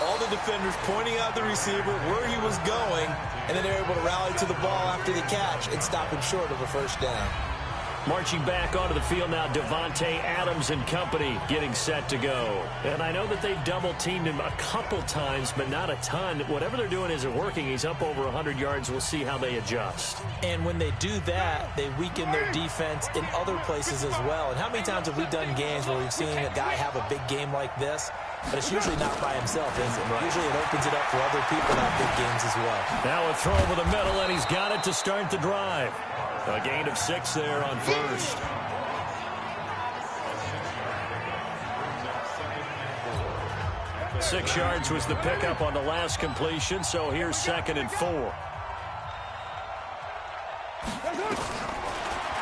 Speaker 3: All the defenders pointing out the receiver, where he was going, and then they're able to rally to the ball after the catch and stop him short of a 1st down.
Speaker 2: Marching back onto the field now, Devontae Adams and company getting set to go. And I know that they've double-teamed him a couple times, but not a ton. Whatever they're doing isn't working. He's up over 100 yards. We'll see how they adjust.
Speaker 3: And when they do that, they weaken their defense in other places as well. And how many times have we done games where we've seen a guy have a big game like this? But it's usually not by himself, is it? Right. Usually it opens it up for other people to have big games as well.
Speaker 2: Now a throw over the middle, and he's got it to start the drive. A gain of 6 there on 1st. Six yards was the pickup on the last completion, so here's 2nd and 4.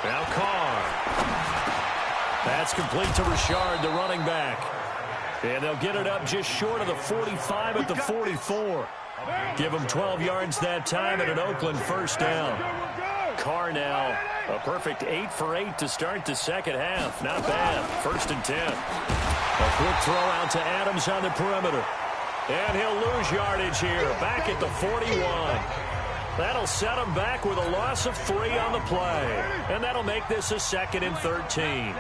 Speaker 2: Now Carr. That's complete to Richard, the running back. And they'll get it up just short of the 45 at the 44. Give them 12 yards that time and an Oakland 1st down. Carr now, a perfect 8 for 8 to start the second half. Not bad. 1st and 10. A quick throw out to Adams on the perimeter. And he'll lose yardage here. Back at the 41. That'll set him back with a loss of 3 on the play. And that'll make this a 2nd and 13.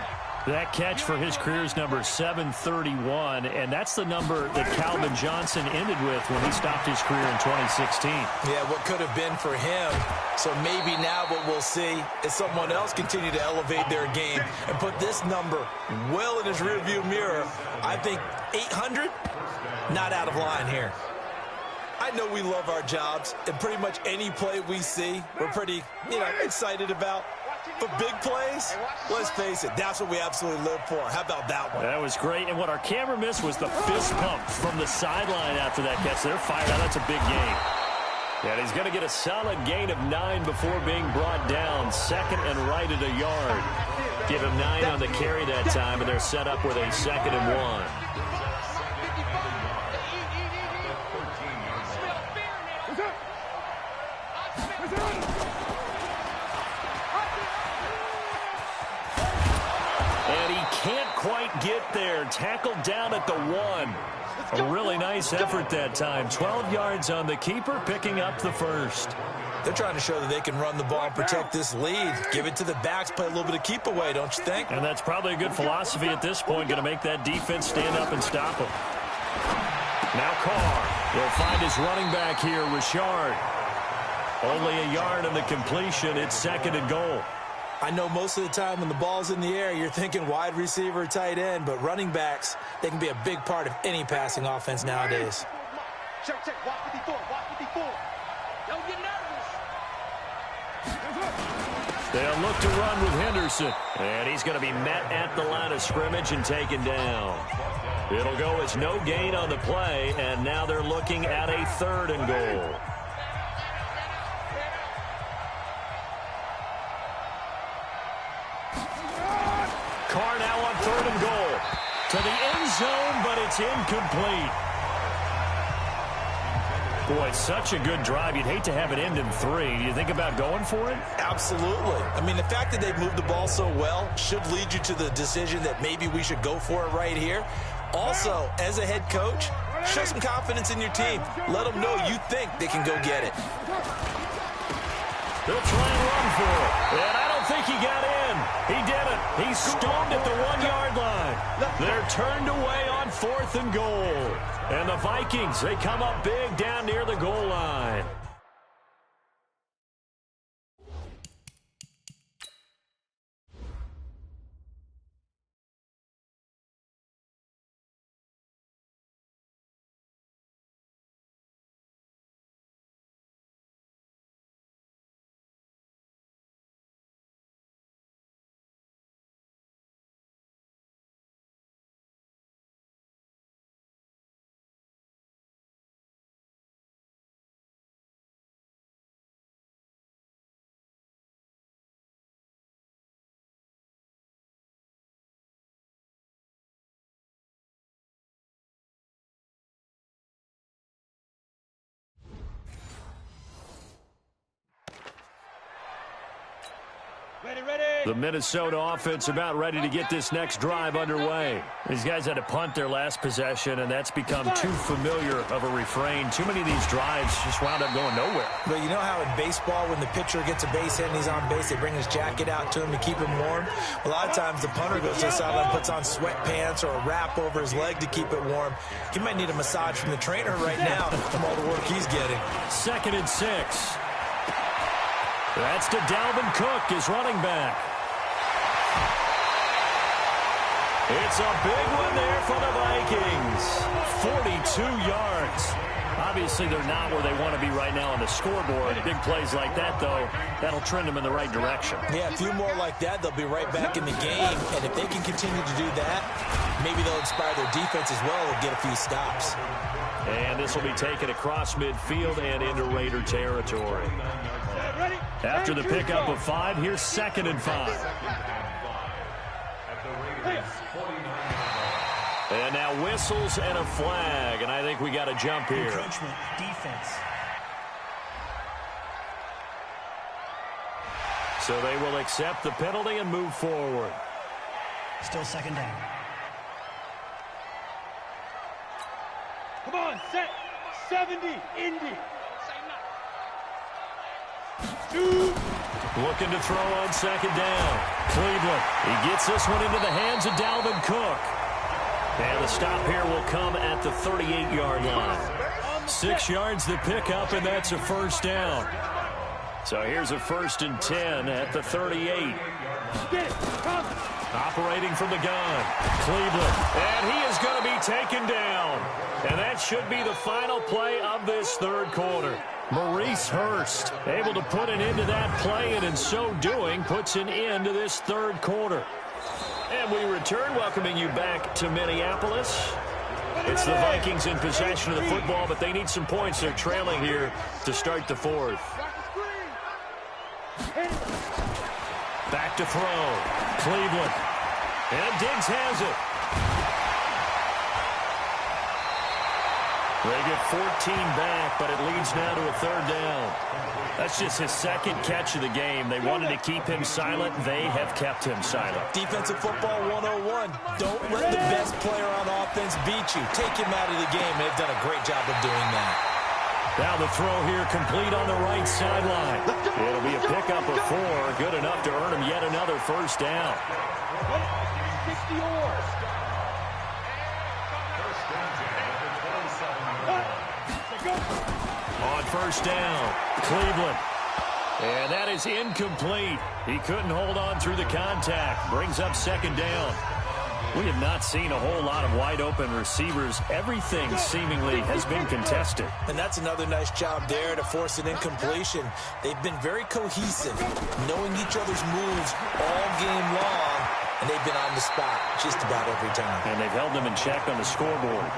Speaker 2: That catch for his career is number 731, and that's the number that Calvin Johnson ended with when he stopped his career in 2016.
Speaker 3: Yeah, what could have been for him. So maybe now what we'll see is someone else continue to elevate their game and put this number well in his rearview mirror. I think 800, not out of line here. I know we love our jobs, and pretty much any play we see, we're pretty, excited about. For big plays, let's face it, that's what we absolutely live for. How about that one?
Speaker 2: That was great. And what our camera missed was the fist pump from the sideline after that catch. They're fired out. That's a big gain. And he's going to get a solid gain of 9 before being brought down. Second and right at a yard. Give him 9 on the carry that time, and they're set up with a 2nd and 1. Can't quite get there. Tackled down at the 1. A really nice effort that time. 12 yards on the keeper, picking up the first.
Speaker 3: They're trying to show that they can run the ball and protect this lead. Give it to the backs, play a little bit of keep away, don't you think?
Speaker 2: And that's probably a good philosophy at this point. Going to make that defense stand up and stop them. Now Carr will find his running back here, Richard. Only a yard on the completion. It's 2nd and goal.
Speaker 3: I know most of the time when the ball's in the air, you're thinking wide receiver, tight end, but running backs, they can be a big part of any passing offense nowadays.
Speaker 4: Check, watch 54, watch 54. Don't get nervous.
Speaker 2: They'll look to run with Henderson, and he's going to be met at the line of scrimmage and taken down. It'll go as no gain on the play, and now they're looking at a 3rd and goal. Carr now on 3rd and goal. To the end zone, but it's incomplete. Boy, such a good drive. You'd hate to have it end in 3. Do you think about going for it?
Speaker 3: Absolutely. I mean, the fact that they've moved the ball so well should lead you to the decision that maybe we should go for it right here. Also, as a head coach, show some confidence in your team. Let them know you think they can go get it.
Speaker 2: They'll try and run for it. And I don't think he got in. He didn't. He stoned at the 1-yard line. They're turned away on 4th and goal. And the Vikings, they come up big down near the goal line. The Minnesota offense about ready to get this next drive underway. These guys had to punt their last possession, and that's become too familiar of a refrain. Too many of these drives just wound up going nowhere.
Speaker 3: But you know how in baseball, when the pitcher gets a base hit and he's on base, they bring his jacket out to him to keep him warm? A lot of times the punter goes to the sideline, puts on sweatpants or a wrap over his leg to keep it warm. He might need a massage from the trainer right now from all the work he's getting.
Speaker 2: 2nd and 6. That's to Dalvin Cook, his running back. It's a big one there for the Vikings. 42 yards. Obviously, they're not where they want to be right now on the scoreboard. Big plays like that, though, that'll trend them in the right direction.
Speaker 3: Yeah, a few more like that, they'll be right back in the game. And if they can continue to do that, maybe they'll inspire their defense as well and get a few stops.
Speaker 2: And this will be taken across midfield and into Raider territory. After the pickup of 5, here's 2nd and 5. And now whistles and a flag, and I think we got a jump here.
Speaker 6: Encroachment, defense.
Speaker 2: So they will accept the penalty and move forward.
Speaker 6: Still 2nd down.
Speaker 4: Come on, set. 70, Indy. 2.
Speaker 2: Looking to throw on second down. Cleveland. He gets this one into the hands of Dalvin Cook. And the stop here will come at the 38-yard line. 6 yards the pickup, and that's a first down. So here's a 1st and 10 at the 38. Operating from the gun. Cleveland. And he is going to be taken down. And that should be the final play of this third quarter. Maurice Hurst able to put an end to that play, and in so doing puts an end to this third quarter. And we return, welcoming you back to Minneapolis. It's the Vikings in possession of the football, but they need some points. They're trailing here to start the fourth. Back to throw. Cleveland. And Diggs has it. They get 14 back, but it leads now to a third down. That's just his second catch of the game. They wanted to keep him silent. They have kept him silent.
Speaker 3: Defensive football 101. Don't let the best player on offense beat you. Take him out of the game. They've done a great job of doing that.
Speaker 2: Now the throw here complete on the right sideline. It'll be a pickup of 4. Good enough to earn him yet another first down. On first down, Cleveland. And that is incomplete. He couldn't hold on through the contact. Brings up second down. We have not seen a whole lot of wide-open receivers. Everything seemingly has been contested.
Speaker 3: And that's another nice job there to force an incompletion. They've been very cohesive, knowing each other's moves all game long, and they've been on the spot just about every time.
Speaker 2: And they've held them in check on the scoreboard.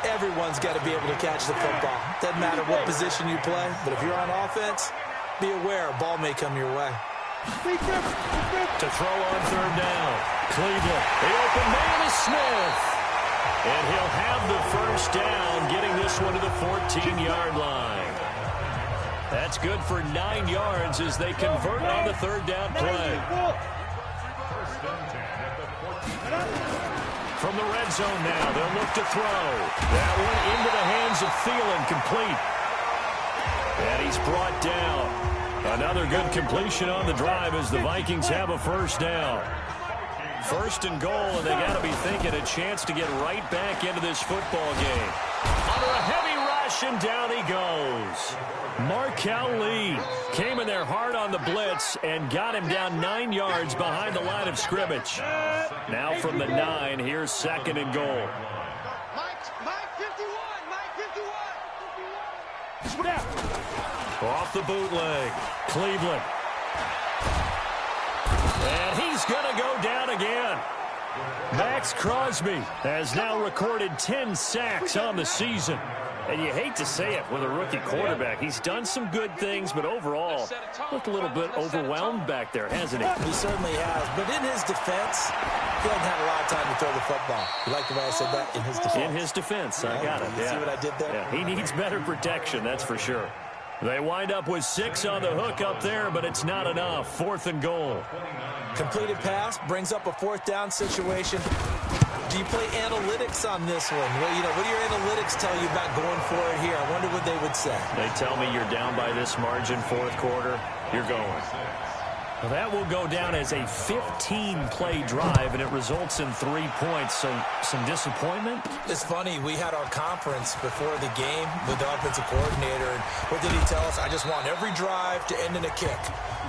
Speaker 3: Everyone's got to be able to catch the football. Doesn't matter what position you play, but if you're on offense, be aware a ball may come your way.
Speaker 2: To throw on third down, Cleveland. The open man is Smith. And he'll have the first down, getting this one to the 14-yard line. That's good for 9 yards as they convert on the third down play. From the red zone now, they'll look to throw. That one into the hands of Thielen, complete. And he's brought down. Another good completion on the drive as the Vikings have a first down. First and goal, and they got to be thinking a chance to get right back into this football game. Under a heavy rush, and down he goes. Markel Lee came in there hard on the blitz and got him down 9 yards behind the line of scrimmage. Now from the 9, here's second and goal.
Speaker 4: Mike 51, Mike 51.
Speaker 2: Off the bootleg, Cleveland. And he's going to go down again. Max Crosby has now recorded 10 sacks on the season. And you hate to say it with a rookie quarterback. He's done some good things, but overall, looked a little bit overwhelmed back there, hasn't he?
Speaker 3: He certainly has. But in his defense, he hasn't had a lot of time to throw the football. You like the way I said that? In his defense.
Speaker 2: In his defense, I got it.
Speaker 3: You see what I did there?
Speaker 2: Yeah, he needs better protection, that's for sure. They wind up with 6 on the hook up there, but it's not enough. 4th and goal.
Speaker 3: Completed pass brings up a 4th down situation. Do you play analytics on this one? Well, you know, what do your analytics tell you about going for it here? I wonder what they would say.
Speaker 2: They tell me you're down by this margin, 4th quarter, you're going. Well, that will go down as a 15-play drive, and it results in 3 points. So some disappointment?
Speaker 3: It's funny. We had our conference before the game with the offensive coordinator, and what did he tell us? I just want every drive to end in a kick,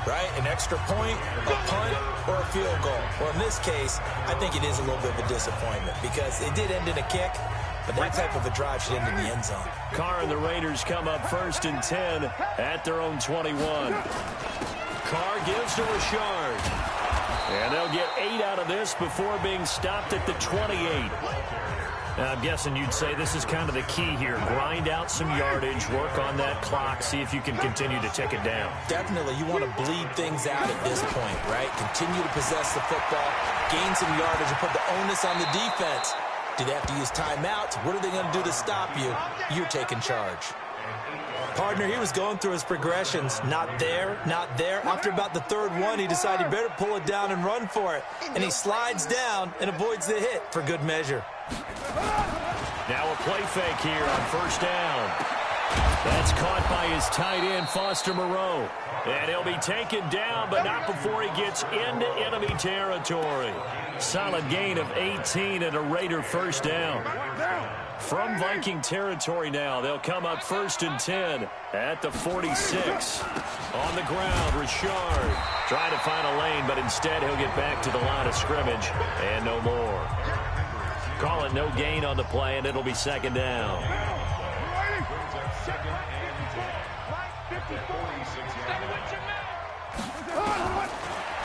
Speaker 3: right? An extra point, a punt, or a field goal. Well, in this case, I think it is a little bit of a disappointment because it did end in a kick, but that type of a drive should end in the end zone.
Speaker 2: Carr and the Raiders come up 1st and 10 at their own 21. Carr gives to Richard. And they'll get 8 out of this before being stopped at the 28. Now, I'm guessing you'd say this is kind of the key here. Grind out some yardage, work on that clock, see if you can continue to tick it down.
Speaker 3: Definitely. You want to bleed things out at this point, right? Continue to possess the football, gain some yardage, and put the onus on the defense. Do they have to use timeouts? What are they going to do to stop you? You're taking charge. Partner, he was going through his progressions. Not there, not there. After about the 3rd one, he decided he better pull it down and run for it. And he slides down and avoids the hit for good measure.
Speaker 2: Now a play fake here on 1st down. That's caught by his tight end, Foster Moreau. And he'll be taken down, but not before he gets into enemy territory. Solid gain of 18 and a Raider first down. From Viking territory now, they'll come up 1st and 10 at the 46. On the ground, Richard trying to find a lane, but instead he'll get back to the line of scrimmage and no more. Call it no gain on the play, and it'll be 2nd down.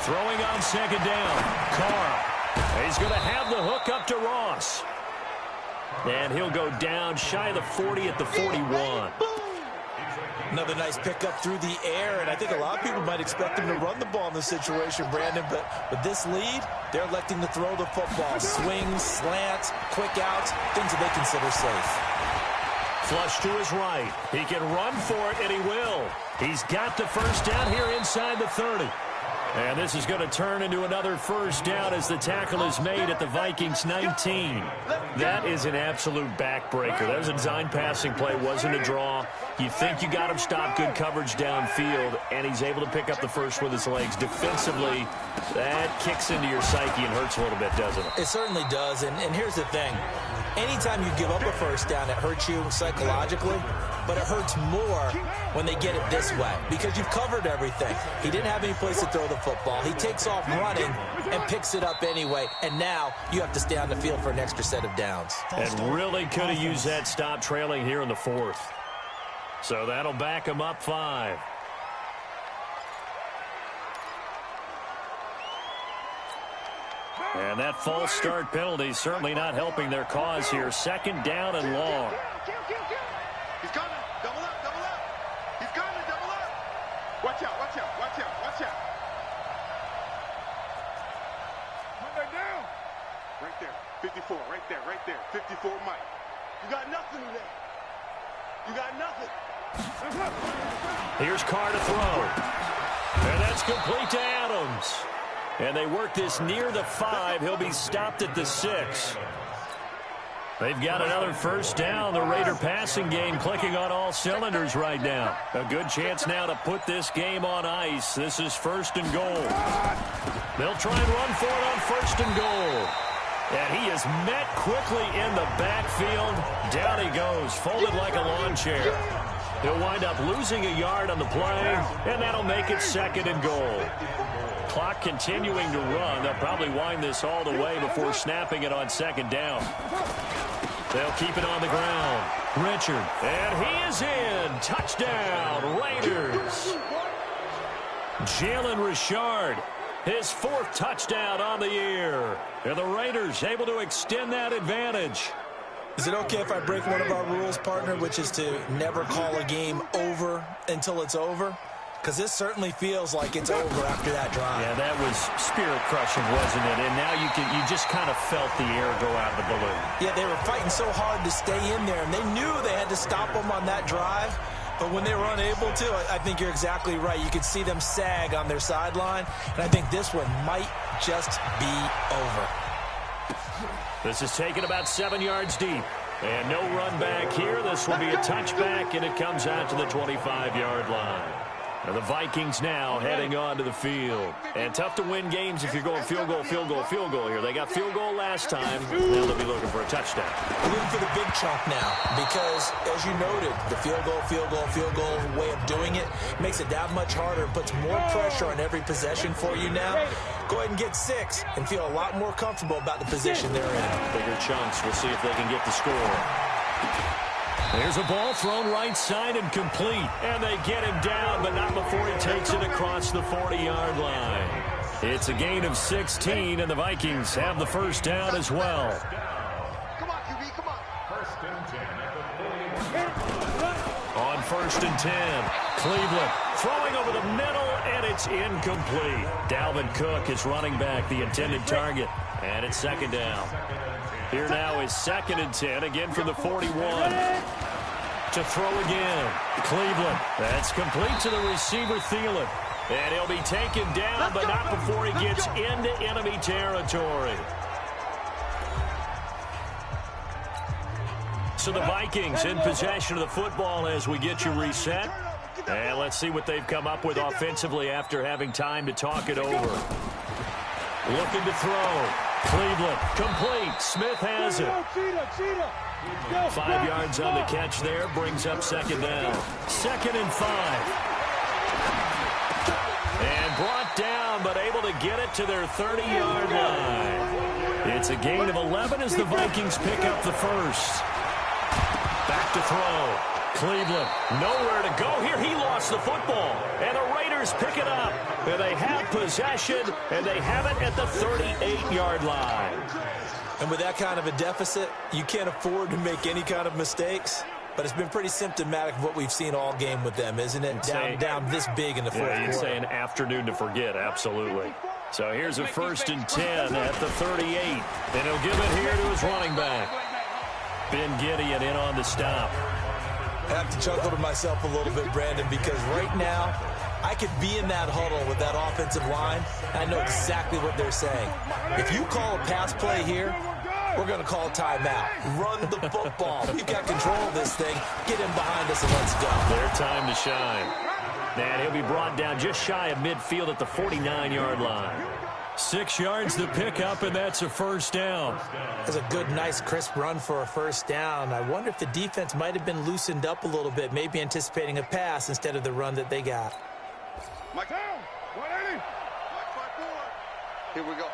Speaker 2: Throwing on 2nd down, Carr. He's going to have the hook up to Ross. And he'll go down shy of the 40 at the 41.
Speaker 3: Another nice pickup through the air, and I think a lot of people might expect him to run the ball in this situation, Brandon, but with this lead, they're electing to throw the football. Swings, slants, quick outs, things that they consider safe.
Speaker 2: Flush to his right. He can run for it, and he will. He's got the first down here inside the 30. And this is going to turn into another first down as the tackle is made at the Vikings 19. That is an absolute backbreaker. That was a design passing play, wasn't a draw. You think you got him stopped, good coverage downfield, and he's able to pick up the first with his legs. Defensively, that kicks into your psyche and hurts a little bit, doesn't it?
Speaker 3: It certainly does, and here's the thing. Anytime you give up a first down, it hurts you psychologically, but it hurts more when they get it this way because you've covered everything. He didn't have any place to throw the football. He takes off running and picks it up anyway, and now you have to stay on the field for an extra set of downs.
Speaker 2: And really could have used that stop trailing here in the 4th. So that'll back him up 5. And that false start penalty certainly not helping their cause here. 2nd down and long.
Speaker 4: He's coming. Double up, double up. He's coming, double up. Watch out, watch out, watch out, watch out. Come back down. Right there. 54, right there, right there. 54, Mike. You got nothing today. You got nothing.
Speaker 2: Here's Carr to throw. And that's complete to Adams. And they work this near the 5. He'll be stopped at the 6. They've got another first down. The Raider passing game clicking on all cylinders right now. A good chance now to put this game on ice. This is 1st and goal. They'll try and run for it on 1st and goal. And he is met quickly in the backfield. Down he goes, folded like a lawn chair. He'll wind up losing a yard on the play, and that'll make it 2nd and goal. Clock continuing to run. They'll probably wind this all the way before snapping it on 2nd down. They'll keep it on the ground. Richard, and he is in. Touchdown, Raiders. Jalen Richard, his 4th touchdown on the year. And the Raiders able to extend that advantage.
Speaker 3: Is it okay if I break one of our rules, partner, which is to never call a game over until it's over? Because this certainly feels like it's over after that drive.
Speaker 2: Yeah, that was spirit-crushing, wasn't it? And now you just kind of felt the air go out of the balloon.
Speaker 3: Yeah, they were fighting so hard to stay in there, and they knew they had to stop them on that drive. But when they were unable to, I think you're exactly right. You could see them sag on their sideline, and I think this one might just be over.
Speaker 2: This is taken about 7 yards deep. And no run back here. This will be a touchback, and it comes out to the 25-yard line. And the Vikings now heading onto the field. And tough to win games if you're going field goal, field goal, field goal here. They got field goal last time. Now they'll be looking for a touchdown.
Speaker 3: We're looking for the big chunk now because, as you noted, the field goal, field goal, field goal way of doing it makes it that much harder and puts more pressure on every possession for you now. Go ahead and get 6 and feel a lot more comfortable about the position they're in.
Speaker 2: Bigger chunks. We'll see if they can get the score. There's a ball thrown right side and complete. And they get him down, but not before he takes it across the 40-yard line. It's a gain of 16, and the Vikings have the first down as well.
Speaker 4: Come on, QB, come on.
Speaker 5: 1st and 10 at the 40.
Speaker 2: On 1st and 10, Cleveland throwing over the middle, and it's incomplete. Dalvin Cook is running back, the intended target, and it's 2nd down. Here now is 2nd and 10, again from the 41. To throw again. Cleveland. That's complete to the receiver, Thielen. And he'll be taken down, but not before he gets into enemy territory. So the Vikings in possession of the football as we get you reset. And let's see what they've come up with offensively after having time to talk it over. Looking to throw. Cleveland, complete. Smith has it. 5 yards on the catch there. Brings up second down. 2nd and 5. And brought down, but able to get it to their 30-yard line. It's a gain of 11 as the Vikings pick up the first. Back to throw. Cleveland, nowhere to go here. He lost the football, and the Raiders pick it up. And they have possession, and they have it at the 38-yard line.
Speaker 3: And with that kind of a deficit, you can't afford to make any kind of mistakes. But it's been pretty symptomatic of what we've seen all game with them, isn't it? Down this big in the fourth quarter.
Speaker 2: You'd say an afternoon to forget, absolutely. So here's a 1st and 10 at the 38. And he'll give it here to his running back. Ben Gideon in on the stop.
Speaker 3: I have to chuckle to myself a little bit, Brandon, because right now I could be in that huddle with that offensive line, and I know exactly what they're saying. If you call a pass play here, we're going to call a timeout. Run the football. We've got control of this thing. Get in behind us and let's go.
Speaker 2: Their time to shine. And he'll be brought down just shy of midfield at the 49-yard line. 6 yards to pick up, and that's a first down.
Speaker 3: That's a good, nice, crisp run for a first down. I wonder if the defense might have been loosened up a little bit, maybe anticipating a pass instead of the run that they got.
Speaker 4: Mike down. 180. Mike 5-4. Here we go.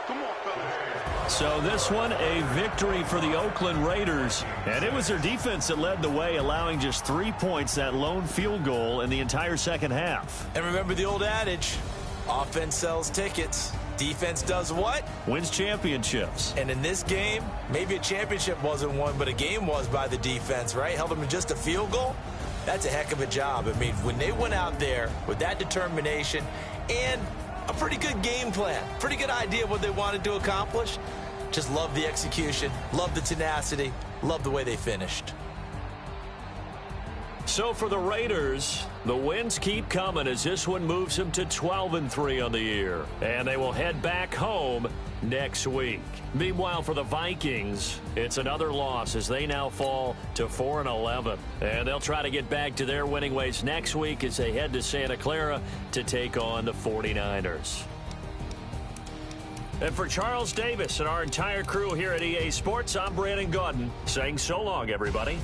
Speaker 4: Come on, fellas.
Speaker 2: So this one, a victory for the Oakland Raiders. And it was their defense that led the way, allowing just 3 points, that lone field goal in the entire second half.
Speaker 3: And remember the old adage, offense sells tickets. Defense does what?
Speaker 2: Wins championships.
Speaker 3: And in this game, maybe a championship wasn't won, but a game was by the defense, right? Held them to just a field goal. That's a heck of a job. I mean, when they went out there with that determination and a pretty good game plan, pretty good idea of what they wanted to accomplish, just love the execution, love the tenacity, love the way they finished.
Speaker 2: So for the Raiders, the wins keep coming as this one moves them to 12-3 on the year. And they will head back home next week. Meanwhile, for the Vikings, it's another loss as they now fall to 4-11. And they'll try to get back to their winning ways next week as they head to Santa Clara to take on the 49ers. And for Charles Davis and our entire crew here at EA Sports, I'm Brandon Gaudin saying so long, everybody.